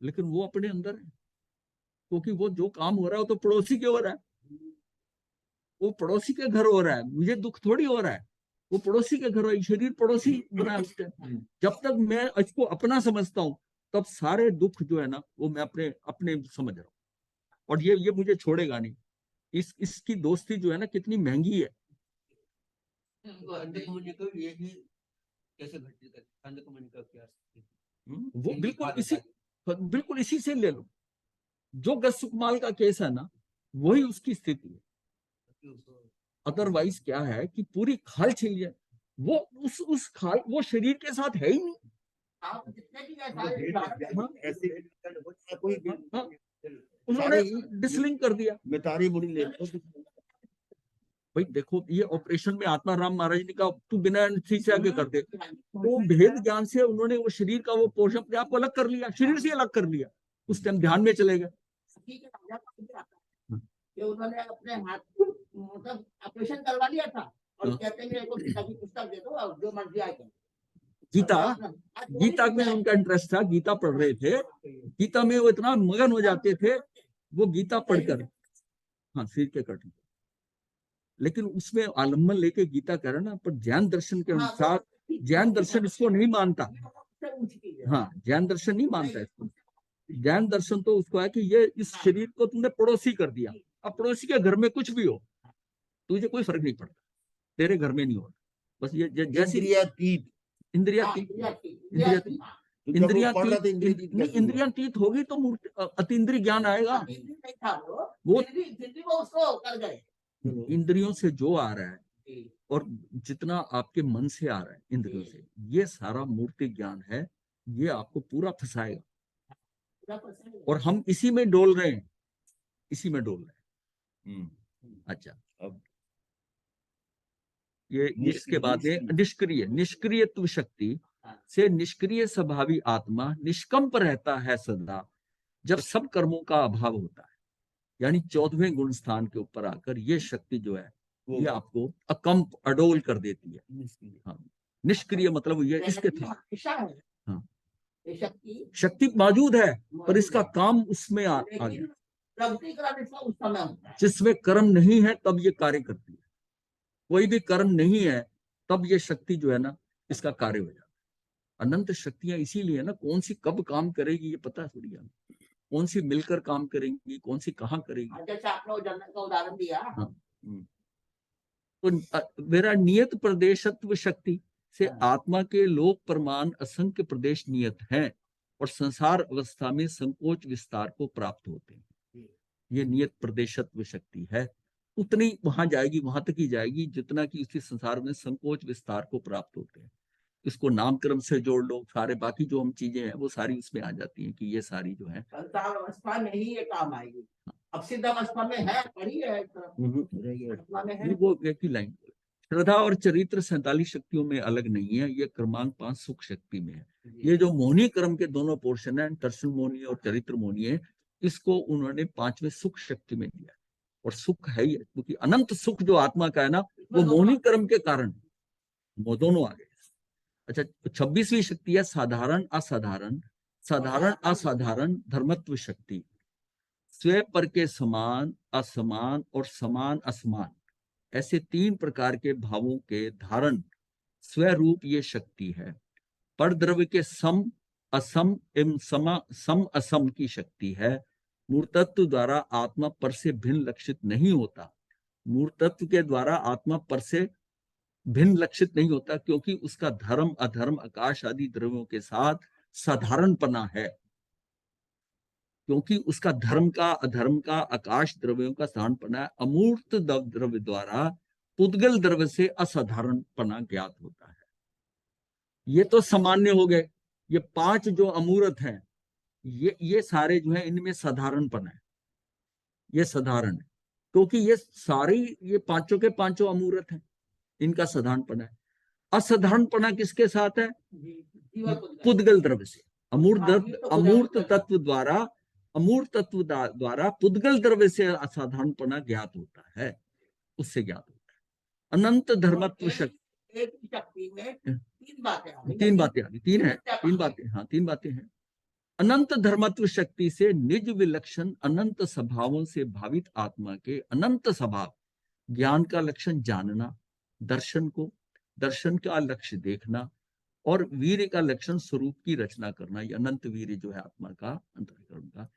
लेकिन वो अपने अंदर है, क्योंकि वो जो काम हो रहा है वो तो पड़ोसी के हो रहा है, वो पड़ोसी के घर हो रहा है, मुझे दुख थोड़ी हो रहा है, वो पड़ोसी के घर हो, शरीर पड़ोसी बना है उसके। जब तक मैं इसको अपना समझता हूँ तब सारे दुख जो है ना वो मैं अपने अपने समझ रहा हूँ, और ये मुझे छोड़ेगा नहीं। इसकी दोस्ती जो है ना कितनी महंगी है। वो बिल्कुल इसी से ले लो, जो गसुकमाल का केस है ना वही उसकी स्थिति है। अदरवाइज क्या है कि पूरी खाल छिल जाए, वो उस खाल वो शरीर के साथ है ही नहीं। आप जितने भी हैं सारे उदाहरण ऐसे कोई हाँ, उन्होंने डिसलिंक कर दिया। मैं तारी मुड़ी ले भाई देखो, ये ऑपरेशन में आत्मा राम महाराज ने कहा तू बिना एनेस्थीसिया से आगे कर दे, तो भेद ज्ञान से उन्होंने वो शरीर का वो पोर्शन अपने आप को अलग कर लिया, शरीर से अलग कर लिया, उस टाइम ध्यान में चले गए। ठीक है, राजा का भी आता है कि उन्होंने अपने हाथ मतलब ऑपरेशन करवा लिया था और कहते हैं मेरे को गीता की पुस्तक दे दो और जो मर्जी आए करो। गीता में उनका इंटरेस्ट था, गीता पढ़ रहे थे, गीता में वो इतना मगन हो जाते थे वो गीता पढ़कर, हाँ सिर के कट, लेकिन उसमें आलम्बन लेके गीता कह रहा ना, पर जैन दर्शन के अनुसार जैन दर्शन इसको नहीं मानता। हाँ, जैन दर्शन नहीं मानता इसको। जैन दर्शन तो उसको है कि ये इस शरीर को तुमने पड़ोसी कर दिया, अब पड़ोसी के घर में कुछ भी हो तुझे कोई फर्क नहीं पड़ता, तेरे घर में नहीं होगा, बस ये जैसी इंद्रियातीत होगी तो अतीन्द्रिय ज्ञान आएगा। वो उसको कर गए इंद्रियों से जो आ रहा है और जितना आपके मन से आ रहा है इंद्रियों से, ये सारा मूर्ति ज्ञान है, ये आपको पूरा फंसाएगा। और हम इसी में डोल रहे हैं, इसी में डोल रहे हैं। अच्छा, अब ये इसके बाद में निष्क्रियत्व शक्ति से निष्क्रिय स्वभावी आत्मा निष्कंप रहता है सदा जब सब कर्मों का अभाव होता है। यानी 14वें गुण स्थान के ऊपर आकर ये शक्ति जो है ये आपको अकंप अडोल कर देती है। हाँ, निष्क्रिय मतलब ये इसके था, हाँ, शक्ति मौजूद है पर इसका काम उसमें आ गया। जिसमें कर्म नहीं है तब ये कार्य करती है, कोई भी कर्म नहीं है तब ये शक्ति जो है ना इसका कार्य हो जाता है। अनंत शक्तियां इसीलिए ना, कौन सी कब काम करेगी ये पता थोड़ी है, कौन सी मिलकर काम करेंगी, कौन सी कहाँ करेगी। जैसे आपने जन्नत का उदाहरण दिया। हाँ, तो मेरा नियत प्रदेशत्व शक्ति से आत्मा के लोक प्रमाण असंख्य प्रदेश नियत हैं और संसार अवस्था में संकोच विस्तार को प्राप्त होते हैं। ये नियत प्रदेशत्व शक्ति है, उतनी वहां जाएगी, वहां तक ही जाएगी जितना कि उसी संसार में संकोच विस्तार को प्राप्त होते हैं। इसको नामक्रम से जोड़ लो, सारे बाकी जो हम चीजें हैं वो सारी उसमें आ जाती हैं कि ये सारी जो है संसार अवस्था में ही ये काम आएगी। अब सिद्ध अवस्था में है, पढ़ी है, वो एक ही लाइन। श्रद्धा और चरित्र 47 शक्तियों में अलग नहीं है, ये क्रमांक 5 सुख शक्ति में है। ये जो मोहनी क्रम के दोनों पोर्शन है, दर्शन मोहनी और चरित्र मोहनी है, इसको उन्होंने 5वें सुख शक्ति में दिया। और सुख है ही, क्योंकि अनंत सुख जो आत्मा का है ना वो मोहनी कर्म के कारण वो दोनों आ गए। अच्छा, 26वीं शक्ति है साधारण असाधारण, साधारण असाधारण धर्मत्व शक्ति। स्वयं पर के समान, असमान और समान असमान, ऐसे 3 प्रकार के भावों के धारण स्वरूप ये शक्ति है। पर द्रव्य के सम असम एवं सम असम की शक्ति है। मूर्तत्व द्वारा आत्मा पर से भिन्न लक्षित नहीं होता। मूर्तत्व के द्वारा आत्मा पर से भिन्न लक्षित नहीं होता, क्योंकि उसका धर्म अधर्म आकाश आदि द्रव्यों के साथ साधारणपना है। क्योंकि उसका धर्म का अधर्म का आकाश द्रव्यों का साधारणपना है। अमूर्त द्रव्य द्वारा पुद्गल द्रव्य से असाधारणपना ज्ञात होता है। ये तो सामान्य हो गए। ये 5 जो अमूर्त हैं, ये सारे जो है इनमें साधारणपना है। ये साधारण है क्योंकि ये सारी ये पांचों के पांचों अमूर्त हैं, इनका साधारणपना है। असाधारणपना किसके साथ है? पुद्गल द्रव्य से। अमूर्त तत्व द्वारा पुद्गल द्रव्य से असाधारणपना ज्ञात होता है, उससे ज्ञात होता है। अनंत धर्मत्व शक्ति, एक शक्ति में 3 बातें आ गई। 3 बातें आ गई। 3 है, 3 बातें, हाँ 3 बातें हैं। अनंत धर्मत्व शक्ति से निज विलक्षण अनंत स्वभावों से भावित आत्मा के अनंत स्वभाव ज्ञान का लक्षण जानना, दर्शन का लक्ष्य देखना और वीर्य का लक्षण स्वरूप की रचना करना। ये अनंत वीर्य जो है आत्मा का, अंतःकरण का,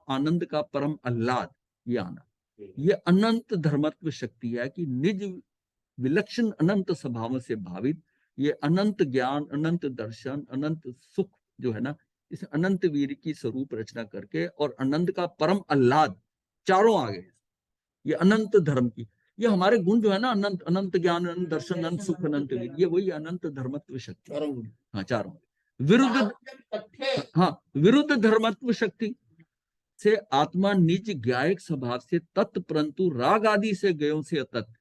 आनंद का परम आह्लाद, ये आना, ये अनंत धर्मत्व शक्ति है कि निज विलक्षण अनंत स्वभावों से भावित ये अनंत ज्ञान, अनंत दर्शन, अनंत सुख जो है ना, इस अनंत वीर की स्वरूप रचना करके और अनंत का परम आह्लाद, चारों आ गए। ये अनंत धर्म की, ये हमारे गुण जो है ना, अनंत, अनंत ज्ञान, अनंत दर्शन, अनंत सुख, अनंत वीर, ये वही अनंत धर्मत्व शक्ति। हाँ, चारों। विरुद्ध धर्मत्व शक्ति से आत्मा निज ज्ञायक स्वभाव से तत्व परंतु राग आदि से गयों से अतत,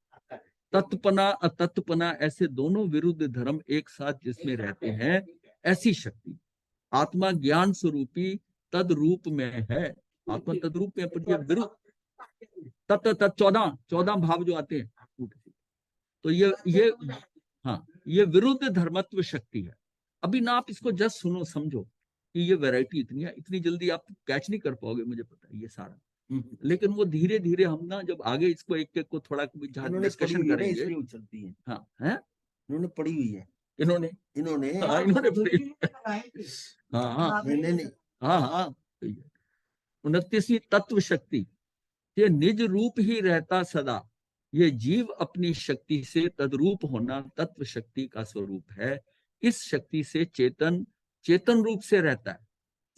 तत्पना अतत्पना ऐसे दोनों विरुद्ध धर्म एक साथ जिसमें रहते हैं, ऐसी शक्ति आत्मा ज्ञान स्वरूपी तद रूप में है। आत्मा तद रूप में, पर विरुद्ध तत् 14 भाव जो आते हैं, तो ये हाँ, ये विरुद्ध धर्मत्व शक्ति है। अभी ना आप इसको जस्ट सुनो, समझो कि ये वैरायटी इतनी है, इतनी जल्दी आप कैच नहीं कर पाओगे, मुझे पता है ये सारा। लेकिन वो धीरे धीरे हम ना जब आगे इसको एक एक को थोड़ा डिस्कशन करेंगे। हाँ, है, इन्होंने पढ़ी हुई है। इन्होंने पढ़ी। हाँ, 29वीं तत्व शक्ति, ये निज रूप ही रहता सदा, ये जीव अपनी शक्ति से तद्रूप होना तत्व शक्ति का स्वरूप है। इस शक्ति से चेतन रूप से रहता है।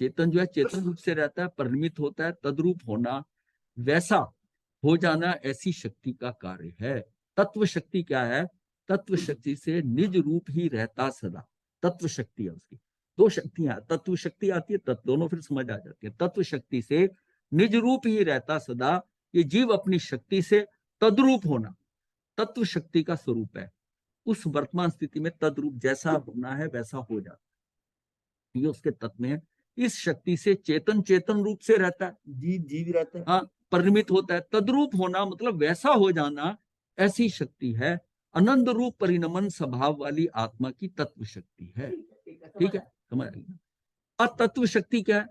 चेतन जो है चेतन रूप से रहता है, परिणमित होता है, तद्रूप होना, वैसा हो जाना, ऐसी शक्ति का कार्य है। तत्व शक्ति क्या है? तत्व शक्ति से निज रूप ही रहता सदा, तत्व शक्ति है उसकी। 2 शक्तियां, तत्व शक्ति आती है, दोनों फिर समझ आ जाती है। तत्व शक्ति से निज रूप ही रहता सदा, ये जीव अपनी शक्ति से तद्रूप होना तत्व शक्ति का स्वरूप है। उस वर्तमान स्थिति में तद्रूप जैसा होना है वैसा हो जाता है, ये उसके तत्व में है। इस शक्ति से चेतन रूप से रहता है, जीव रहता है, हाँ, परिणमित होता है। तद्रूप होना मतलब वैसा हो जाना, ऐसी शक्ति है। आनंद रूप परिणमन स्वभाव वाली आत्मा की तत्व शक्ति है। ठीक है, समझ आएगी ना। अतत्व शक्ति क्या है?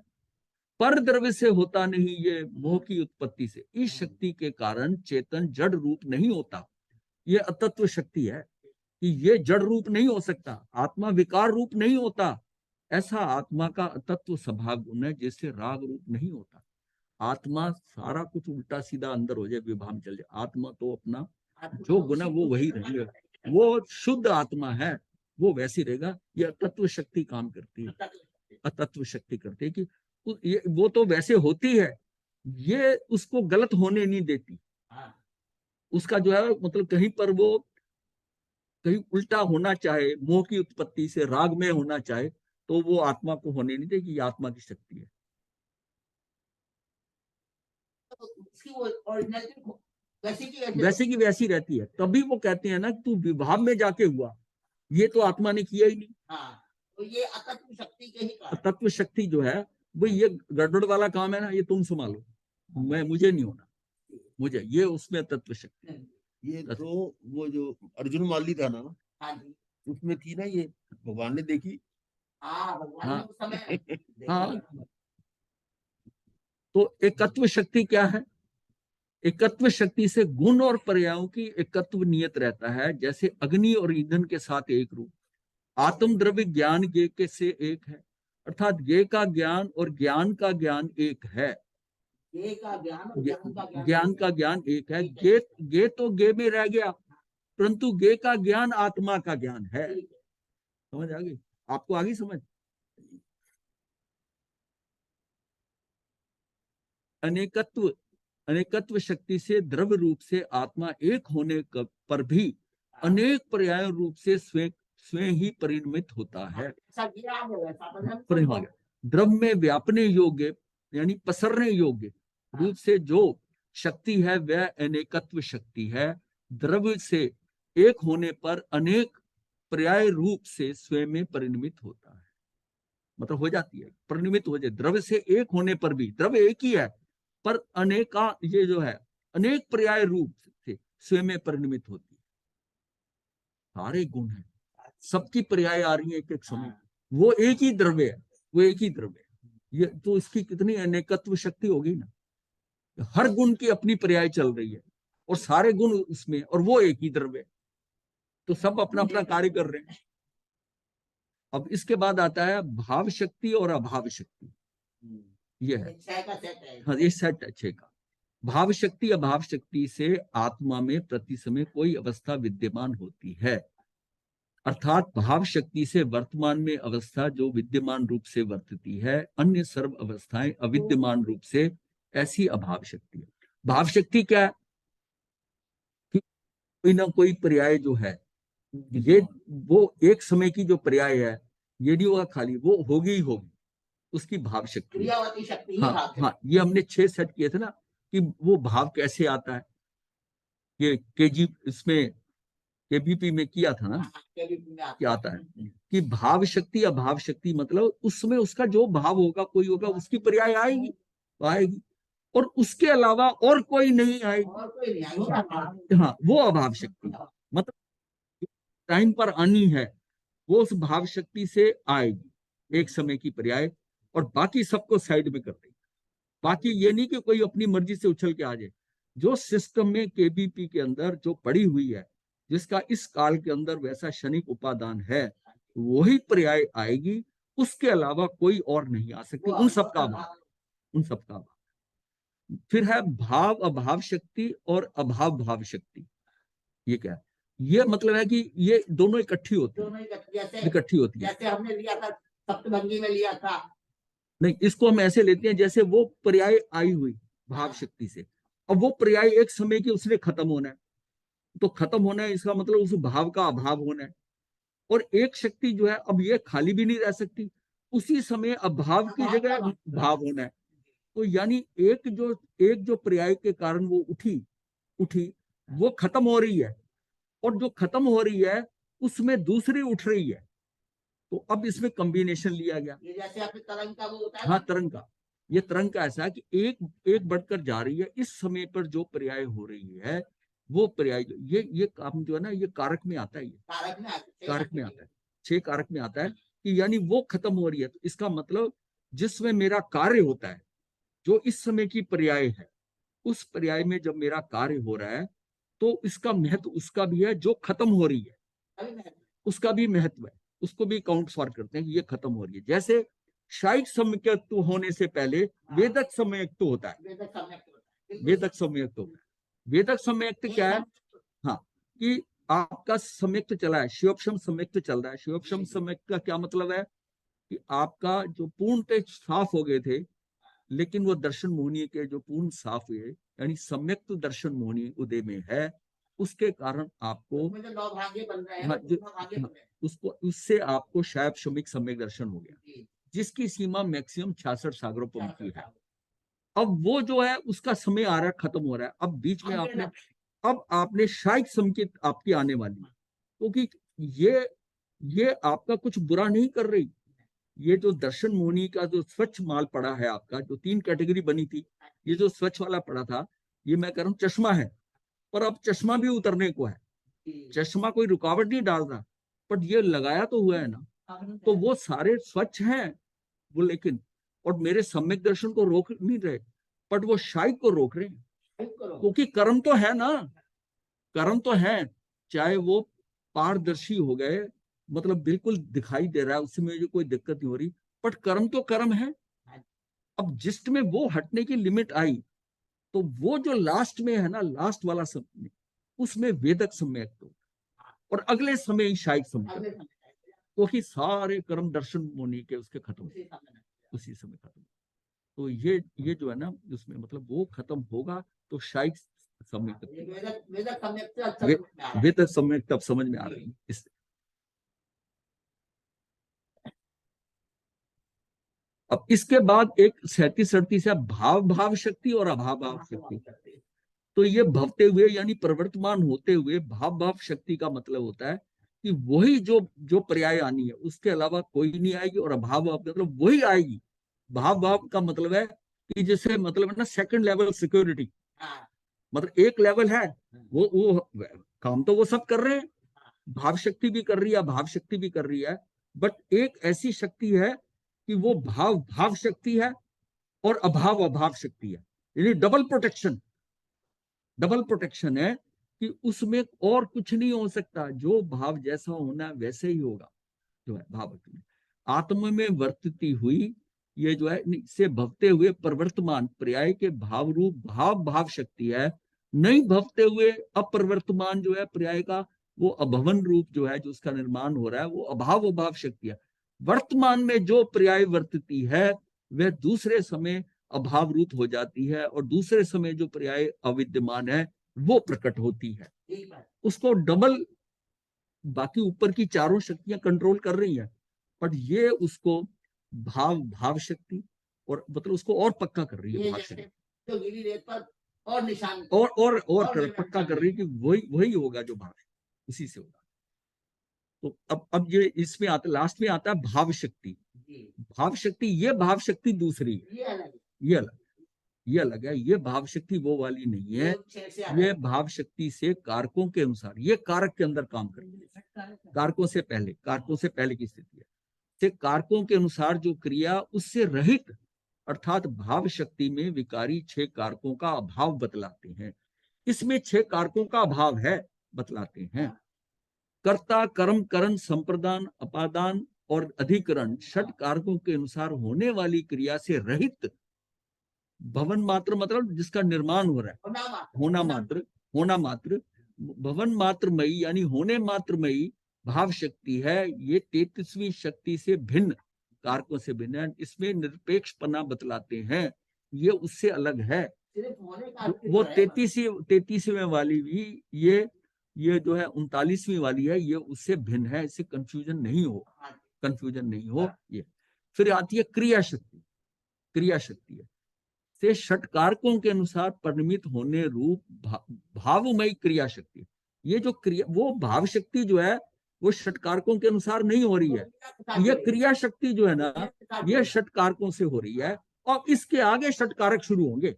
पर द्रव्य से होता नहीं, ये मोह की उत्पत्ति से। इस शक्ति के कारण चेतन जड़ रूप नहीं होता। ये अतत्व शक्ति है कि ये जड़ रूप नहीं हो सकता, आत्मा विकार रूप नहीं होता। ऐसा आत्मा का अतत्व स्वभाव गुण है जिससे राग रूप नहीं होता। आत्मा सारा कुछ उल्टा सीधा अंदर हो जाए, विभाम चल जाए, आत्मा तो अपना जो गुण है वो वही रहेगा, वो शुद्ध आत्मा है, वो वैसी रहेगा। ये अतत्व शक्ति काम करती है, अतत्व शक्ति करती है कि वो तो वैसे होती है, ये उसको गलत होने नहीं देती। उसका जो है मतलब कहीं पर वो कहीं उल्टा होना चाहे, मोह की उत्पत्ति से राग में होना चाहे, तो वो आत्मा को होने नहीं देगी। ये आत्मा की शक्ति है। वैसे की वैसी रहती है। तभी वो कहते हैं ना, तू विभाव में जाके हुआ, ये तो आत्मा ने किया ही नहीं। तो ये अतत्व शक्ति के ही कारण। तत्व शक्ति जो है वो ये गड़बड़ वाला काम है ना, ये तुम संभालो, मुझे नहीं होना, मुझे ये उसमें तत्व शक्ति। ये तो वो जो अर्जुन माली था ना, उसमें थी ना, ये भगवान ने देखी। हाँ, तो एकत्व शक्ति क्या है? एकत्व शक्ति से गुण और पर्यायों की एकत्व नियत रहता है, जैसे अग्नि और ईंधन के साथ एक रूप। आत्म द्रव्य ज्ञान ज्ञ के से एक है, अर्थात ज्ञ का ज्ञान और ज्ञान का ज्ञान एक है। ज्ञ का ज्ञान और ज्ञान का ज्ञान एक है। ज्ञ तो ज्ञ में रह गया, परंतु गे का ज्ञान आत्मा का ज्ञान है। समझ आ गई? आपको आ गई समझ? अनेकत्व अनेकत्व शक्ति से द्रव्य रूप से आत्मा एक होने पर भी अनेक पर्याय रूप से स्वयं स्वयं ही परिणमित होता है। द्रव्य में व्यापने योग्य यानी पसरने योग्य रूप से जो शक्ति है वह अनेकत्व शक्ति है। द्रव्य से एक होने पर अनेक पर्याय रूप से स्वयं में परिणमित होता है, मतलब हो जाती है, परिणमित हो जाए। द्रव्य से एक होने पर भी, द्रव्य एक ही है पर अनेका ये जो है अनेक पर्याय रूप से स्वयं में परिणमित होती है। सारे गुण है, सबकी पर्याय आ रही है एक एक समय, वो एक ही द्रव्य है, वो एक ही द्रव्य है। ये तो इसकी कितनी अनेकत्व शक्ति होगी ना, हर गुण की अपनी पर्याय चल रही है और सारे गुण उसमें, और वो एक ही द्रव्य है, तो सब अपना अपना कार्य कर रहे हैं। अब इसके बाद आता है भाव शक्ति और अभाव शक्ति। ये है हाँ, ये सेट है 6 का। भाव शक्ति अभाव शक्ति से आत्मा में प्रति समय कोई अवस्था विद्यमान होती है, अर्थात भाव शक्ति से वर्तमान में अवस्था जो विद्यमान रूप से वर्तती है, अन्य सर्व अवस्थाएं अविद्यमान रूप से, ऐसी अभाव शक्ति है। भाव शक्ति क्या है? कोई ना कोई पर्याय जो है, ये वो एक समय की जो पर्याय है, ये नहीं होगा खाली, वो होगी ही होगी, उसकी भाव शक्ति। हाँ हाँ, ये हमने 6 सेट किए थे ना कि वो भाव कैसे आता है, ये केजी इसमें केबीपी में किया था ना, क्या आता है कि भाव शक्ति अभाव शक्ति, मतलब उसमें उसका जो भाव होगा, कोई होगा, उसकी पर्याय आएगी आएगी, और उसके अलावा और कोई नहीं आएगी। हाँ, वो अभाव शक्ति, मतलब टाइम पर आनी है वो उस भाव शक्ति से आएगी एक समय की पर्याय, और बाकी सबको साइड में कर देगी। बाकी ये नहीं कि कोई अपनी मर्जी से उछल के आ जाए। जो सिस्टम में केबीपी के अंदर जो पड़ी हुई है, जिसका इस काल के अंदर वैसा क्षणिक उपादान है, वही पर्याय आएगी, उसके अलावा कोई और नहीं आ सकती। उन सबका अभाव, उन सबका अभाव। फिर है भाव अभाव शक्ति और अभाव भाव शक्ति। ये क्या है? ये मतलब है कि ये दोनों इकट्ठी होती है, इकट्ठी होती है। जैसे हमने लिया था सप्तभंगी में लिया था, नहीं, इसको हम ऐसे लेते हैं जैसे वो पर्याय आई हुई भाव शक्ति से, अब वो पर्याय एक समय की उसने खत्म होना है, तो खत्म होना है इसका मतलब उस भाव का अभाव होना है। और एक शक्ति जो है अब ये खाली भी नहीं रह सकती, उसी समय अभाव की जगह भाव होना है। तो यानी एक जो पर्याय के कारण वो उठी वो खत्म हो रही है, और जो खत्म हो रही है उसमें दूसरी उठ रही है, तो अब इसमें कॉम्बिनेशन लिया गया। ये जैसे आपने तरंग का वो होता है। हाँ, तरंग का, ये तरंग का ऐसा है कि एक बढ़कर जा रही है, इस समय पर जो पर्याय हो रही है वो पर्याय, ये काम जो है ना, ये कारक में आता है, ये कारक में आता है, 6 कारक में आता है कि यानी वो खत्म हो रही है। तो इसका मतलब जिसमें मेरा कार्य होता है, जो इस समय की पर्याय है, उस पर्याय में जब मेरा कार्य हो रहा है तो इसका महत्व उसका भी है, जो खत्म हो रही है उसका भी महत्व है, उसको भी काउंट फॉर करते हैं कि ये खत्म हो रही है। जैसे शायिक सम्यक्त्व होने से पहले वेदक सम्यक्त्व होता है, वेदक सम्यक्त्व होता है। वेदक सम्यक्त्व क्या है? हाँ, कि आपका सम्यक्त्व चला है, शिवोपशम सम्यक्त्व चल रहा है। शिवोपशम सम्यक्त्व का क्या मतलब है कि आपका जो पूर्णतः साफ हो गए थे, लेकिन वो दर्शन मोहनी के जो पूर्ण साफ हुए, यानी सम्यक्त्व दर्शन मोहनी उदय में है, उसके कारण आपको उसको उससे आपको शायद शमिक सम्यक दर्शन हो गया, जिसकी सीमा मैक्सिमम 66 सागरोपम की है। अब वो जो है उसका समय आ रहा है, खत्म हो रहा है। अब बीच में आपने शायद संकेत आपकी आने वाली, क्योंकि ये आपका कुछ बुरा नहीं कर रही। ये जो दर्शन मोहनी का जो स्वच्छ माल पड़ा है आपका, जो 3 कैटेगरी बनी थी, ये जो स्वच्छ वाला पड़ा था, ये मैं कह रहा हूँ चश्मा है, पर अब चश्मा भी उतरने को है। चश्मा कोई रुकावट नहीं डाल रहा, बट ये लगाया तो हुआ है ना, तो वो सारे स्वच्छ हैं वो, लेकिन और मेरे सम्यक दर्शन को रोक नहीं रहे, बट वो शायद को रोक रहे हैं, क्योंकि कर्म तो है ना, कर्म तो है, चाहे वो पारदर्शी हो गए, मतलब बिल्कुल दिखाई दे रहा है, उसमें जो कोई दिक्कत नहीं हो रही, बट कर्म तो कर्म है। अब जिसमें वो हटने की लिमिट आई, तो वो जो लास्ट में है ना, लास्ट वाला समय, उसमें वेदक सम्यक, तो और अगले समय ही शायद समझ अगले जाए, समय क्योंकि सारे कर्म दर्शन मुनि के उसके खत्म, उसी समय उसी समय खत्म। तो ये जो है ना उसमें मतलब वो खत्म होगा तो शायद समय ये वेदक सम्यक से अच्छा वे- समझ में आ रहा है। वेद समय तब समझ में आ रही है। अब इसके बाद एक 37-38 है भाव शक्ति और अभाव शक्ति। तो ये भवते हुए यानी प्रवर्तमान होते हुए भाव शक्ति का मतलब होता है कि वही जो पर्याय आनी है उसके अलावा कोई नहीं आएगी, और अभाव मतलब वही आएगी। भाव का मतलब है कि जैसे मतलब है ना सेकंड लेवल सिक्योरिटी, हाँ, मतलब एक लेवल है वो काम तो वो सब कर रहे हैं, भाव शक्ति भी कर रही है, भाव शक्ति भी कर रही है, बट एक ऐसी शक्ति है कि वो भाव शक्ति है और अभाव शक्ति है, यानी डबल प्रोटेक्शन है कि उसमें और कुछ नहीं हो सकता, जो भाव जैसा होना वैसे ही होगा, जो है भाव में आत्म में वर्तती हुई ये जो है से भवते हुए प्रवर्तमान पर्याय के भाव रूप भाव शक्ति है। नहीं भवते हुए अप्रवर्तमान जो है पर्याय का वो अभवन रूप जो है जो उसका निर्माण हो रहा है वो अभाव शक्ति है। वर्तमान में जो पर्याय वर्तती है वह दूसरे समय अभाव रूप हो जाती है, और दूसरे समय जो पर्याय अविद्यमान है वो प्रकट होती है। ठीक है। उसको डबल बाकी ऊपर की चारों शक्तियां कंट्रोल कर रही हैं, बट ये उसको भाव शक्ति और मतलब उसको और पक्का कर रही है ये भाव जैसे शक्ति, तो गिरी रेत पर और निशान पक्का कर रही है कि वही होगा जो भाव है, उसी से होगा। तो अब ये इसमें आता लास्ट में आता है भाव शक्ति। जी, भाव शक्ति ये भाव शक्ति दूसरी है, ये अलग है। ये अलग ये अलग है। ये भाव शक्ति वो वाली नहीं है, ये छह से अलग ये है। भाव शक्ति से कारकों के अनुसार ये कारक के अंदर काम करती है, कारकों से पहले की स्थिति है, से कारकों के अनुसार जो क्रिया उससे रहित अर्थात भाव शक्ति में विकारी 6 कारकों का अभाव बतलाते हैं। इसमें 6 कारकों का अभाव है बतलाते हैं। कर्ता कर्म करण संप्रदान अपादान और अधिकरण 6 कारकों के अनुसार होने वाली क्रिया से रहित भवन मात्र मतलब जिसका निर्माण हो रहा है, होना मात्र भवन मात्रमयी यानी होने मात्रमयी भाव शक्ति है। ये 33वीं शक्ति से भिन्न, कारकों से भिन्न है। इसमें निरपेक्षपना बतलाते हैं, ये उससे अलग है। सिर्फ होने का वो अस्तित्व है। 33वीं वाली भी ये जो है 39वीं वाली है, ये उससे भिन्न है, इससे कंफ्यूजन नहीं हो। ये फिर आती है क्रिया शक्ति है से षटकारकों के अनुसार परिणमित होने रूप भावमयी क्रिया शक्ति। ये जो क्रिया वो भाव शक्ति जो है वो षटकारकों के अनुसार नहीं हो रही है, ये क्रिया शक्ति जो है ना ये षटकारकों से हो रही है, और इसके आगे षटकारक शुरू होंगे।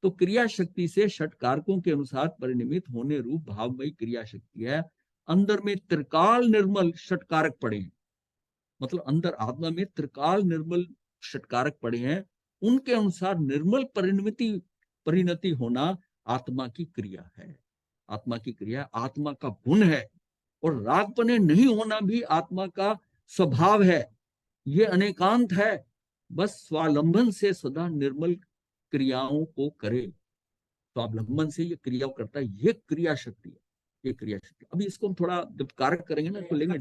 तो क्रिया शक्ति से षटकारकों के अनुसार परिणमित होने रूप भावमयी क्रिया शक्ति है। अंदर में त्रिकाल निर्मल षटकारक पड़े हैं, मतलब अंदर आत्मा में त्रिकाल निर्मल षटकारक पड़े हैं, उनके अनुसार निर्मल परिणति होना आत्मा की क्रिया है, आत्मा का गुण है। और रागपने नहीं होना भी आत्मा का स्वभाव है, ये अनेकांत है, बस स्वावलंबन से सदा निर्मल क्रियाओं को करे। स्वावलंबन से ये क्रिया करता है, ये क्रिया शक्ति है, ये क्रिया शक्ति। अभी इसको हम थोड़ा जब कारक करेंगे ना तो लेंगे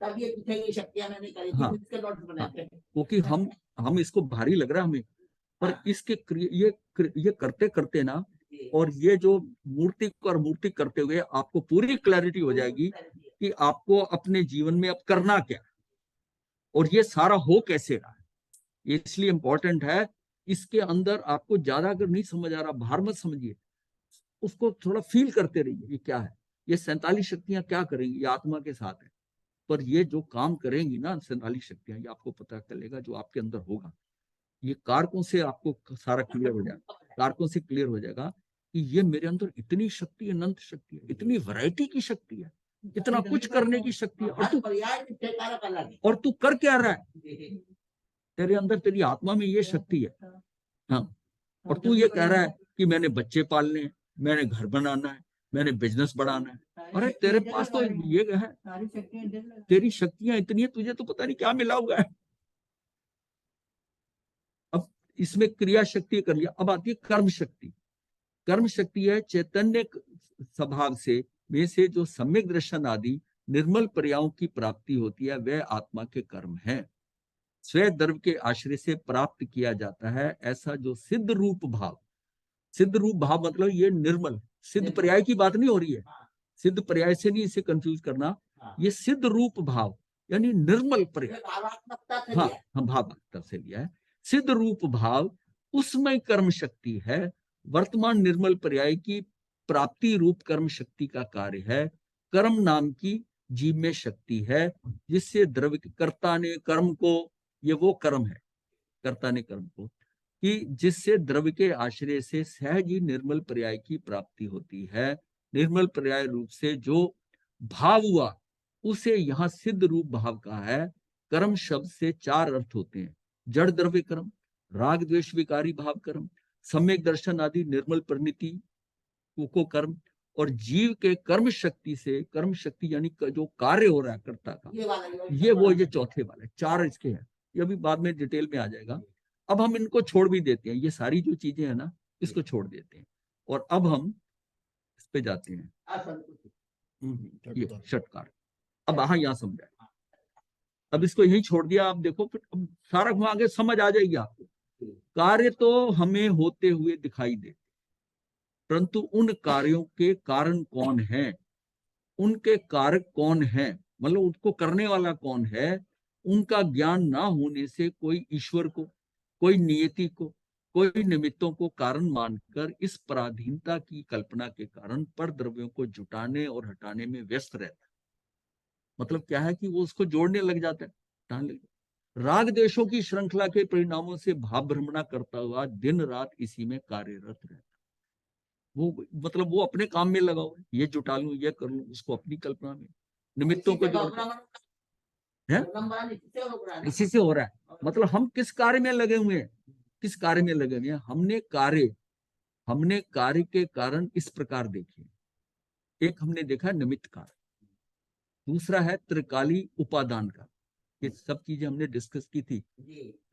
तब ये दिखेगी शक्तियां मैंने करी थी, इसके नोट्स बनाते हैं। क्योंकि हम इसको भारी लग रहा है हमें, पर इसके ये करते करते ना, और ये जो मूर्ति करते हुए आपको पूरी क्लैरिटी हो जाएगी कि आपको अपने जीवन में अब करना क्या और ये सारा हो कैसे रहा है। इसलिए इंपॉर्टेंट है, इसके अंदर आपको ज्यादा अगर नहीं समझ आ रहा बाहर मत समझिए, उसको थोड़ा फील करते रहिए ये क्या है, ये 47 शक्तियां क्या करेंगी, ये आत्मा के साथ है। पर ये जो काम करेंगी ना 47 शक्तियां, ये आपको पता चलेगा जो आपके अंदर होगा। ये कारकों से आपको सारा क्लियर हो जाएगा, कारकों से क्लियर हो जाएगा कि ये मेरे अंदर इतनी शक्ति है, अनंत शक्ति है, इतनी वैरायटी की शक्ति है, इतना कुछ करने की शक्ति है, और तू कर क्या रहा है, तेरे अंदर तेरी आत्मा में ये शक्ति है। हाँ, और तू ये कह रहा है कि मैंने बच्चे पालने हैं, मैंने घर बनाना है, मैंने बिजनेस बढ़ाना है। अरे तेरे पास तो ये है, तेरी शक्तियां इतनी है, तुझे तो पता नहीं क्या मिला हुआ है। अब इसमें क्रिया शक्ति कर लिया, अब आती है कर्म शक्ति। कर्म शक्ति है चैतन्य स्वभाव से में से जो सम्यक दर्शन आदि निर्मल पर्यायों की प्राप्ति होती है, वह आत्मा के कर्म है। स्वयं द्रव्य के आश्रय से प्राप्त किया जाता है ऐसा जो सिद्ध रूप भाव, सिद्ध रूप भाव मतलब ये निर्मल, सिद्ध पर्याय की बात नहीं हो रही है, सिद्ध पर्याय से नहीं इसे कंफ्यूज करना, ये सिद्ध रूप भाव यानी निर्मल पर्याय, भावात्मकता से हाँ लिया है। हम भावात्मकता से लिया है। सिद्ध रूप भाव उसमें कर्म शक्ति है, वर्तमान निर्मल पर्याय की प्राप्ति रूप कर्म शक्ति का कार्य है। कर्म नाम की जीव में शक्ति है जिससे द्रव्य कर्ता ने कर्म को, ये वो कर्म है कर्ता ने कर्म को, कि जिससे द्रव्य के आश्रय से सहज ही निर्मल पर्याय की प्राप्ति होती है। निर्मल पर्याय रूप से जो भाव हुआ उसे यहाँ सिद्ध रूप भाव कहा है। कर्म शब्द से 4 अर्थ होते हैं, जड़ द्रव्य कर्म, राग द्वेष विकारी भाव कर्म, सम्यक दर्शन आदि निर्मल परिणति को कर्म, और जीव के कर्म शक्ति से, कर्म शक्ति यानी जो कार्य हो रहा है कर्ता का, ये वाला ये चौथे वाला, 4 इसके हैं, ये अभी बाद में डिटेल में आ जाएगा। अब हम इनको छोड़ भी देते हैं, ये सारी जो चीजें हैं ना इसको छोड़ देते हैं, और अब हम इस पे जाते हैं, ये षटकार। अब यहाँ समझाए, अब इसको यही छोड़ दिया, आप देखो फिर अब सारा वहां आगे समझ आ जाएगी आपको। कार्य तो हमें होते हुए दिखाई देते, परंतु उन कार्यों के कारण कौन है, उनके कारक कौन है, मतलब उसको करने वाला कौन है, उनका ज्ञान ना होने से कोई ईश्वर को, कोई नियति को, कोई निमित्तों को कारण मानकर इस पराधीनता की कल्पना के कारण पर द्रव्यों को जुटाने और हटाने में व्यस्त रहता है। मतलब क्या है कि वो उसको जोड़ने लग जाता है, हटाने लग जाता है। राग देशों की श्रृंखला के परिणामों से भाव भ्रमणा करता हुआ दिन रात इसी में कार्यरत रहता है। वो मतलब वो अपने काम में लगा हुआ है, ये जुटा लूं, ये कर लूं, उसको अपनी कल्पना में निमित्तों को जोड़ता है, इसी से हो रहा है। मतलब हम किस कार्य में लगे हुए हैं, किस कार्य में लगे हुए हैं, हमने कार्य के कारण इस प्रकार देखे। एक हमने देखा निमित्त कार्य, दूसरा है त्रिकाली उपादान का, ये सब चीजें हमने डिस्कस की थी।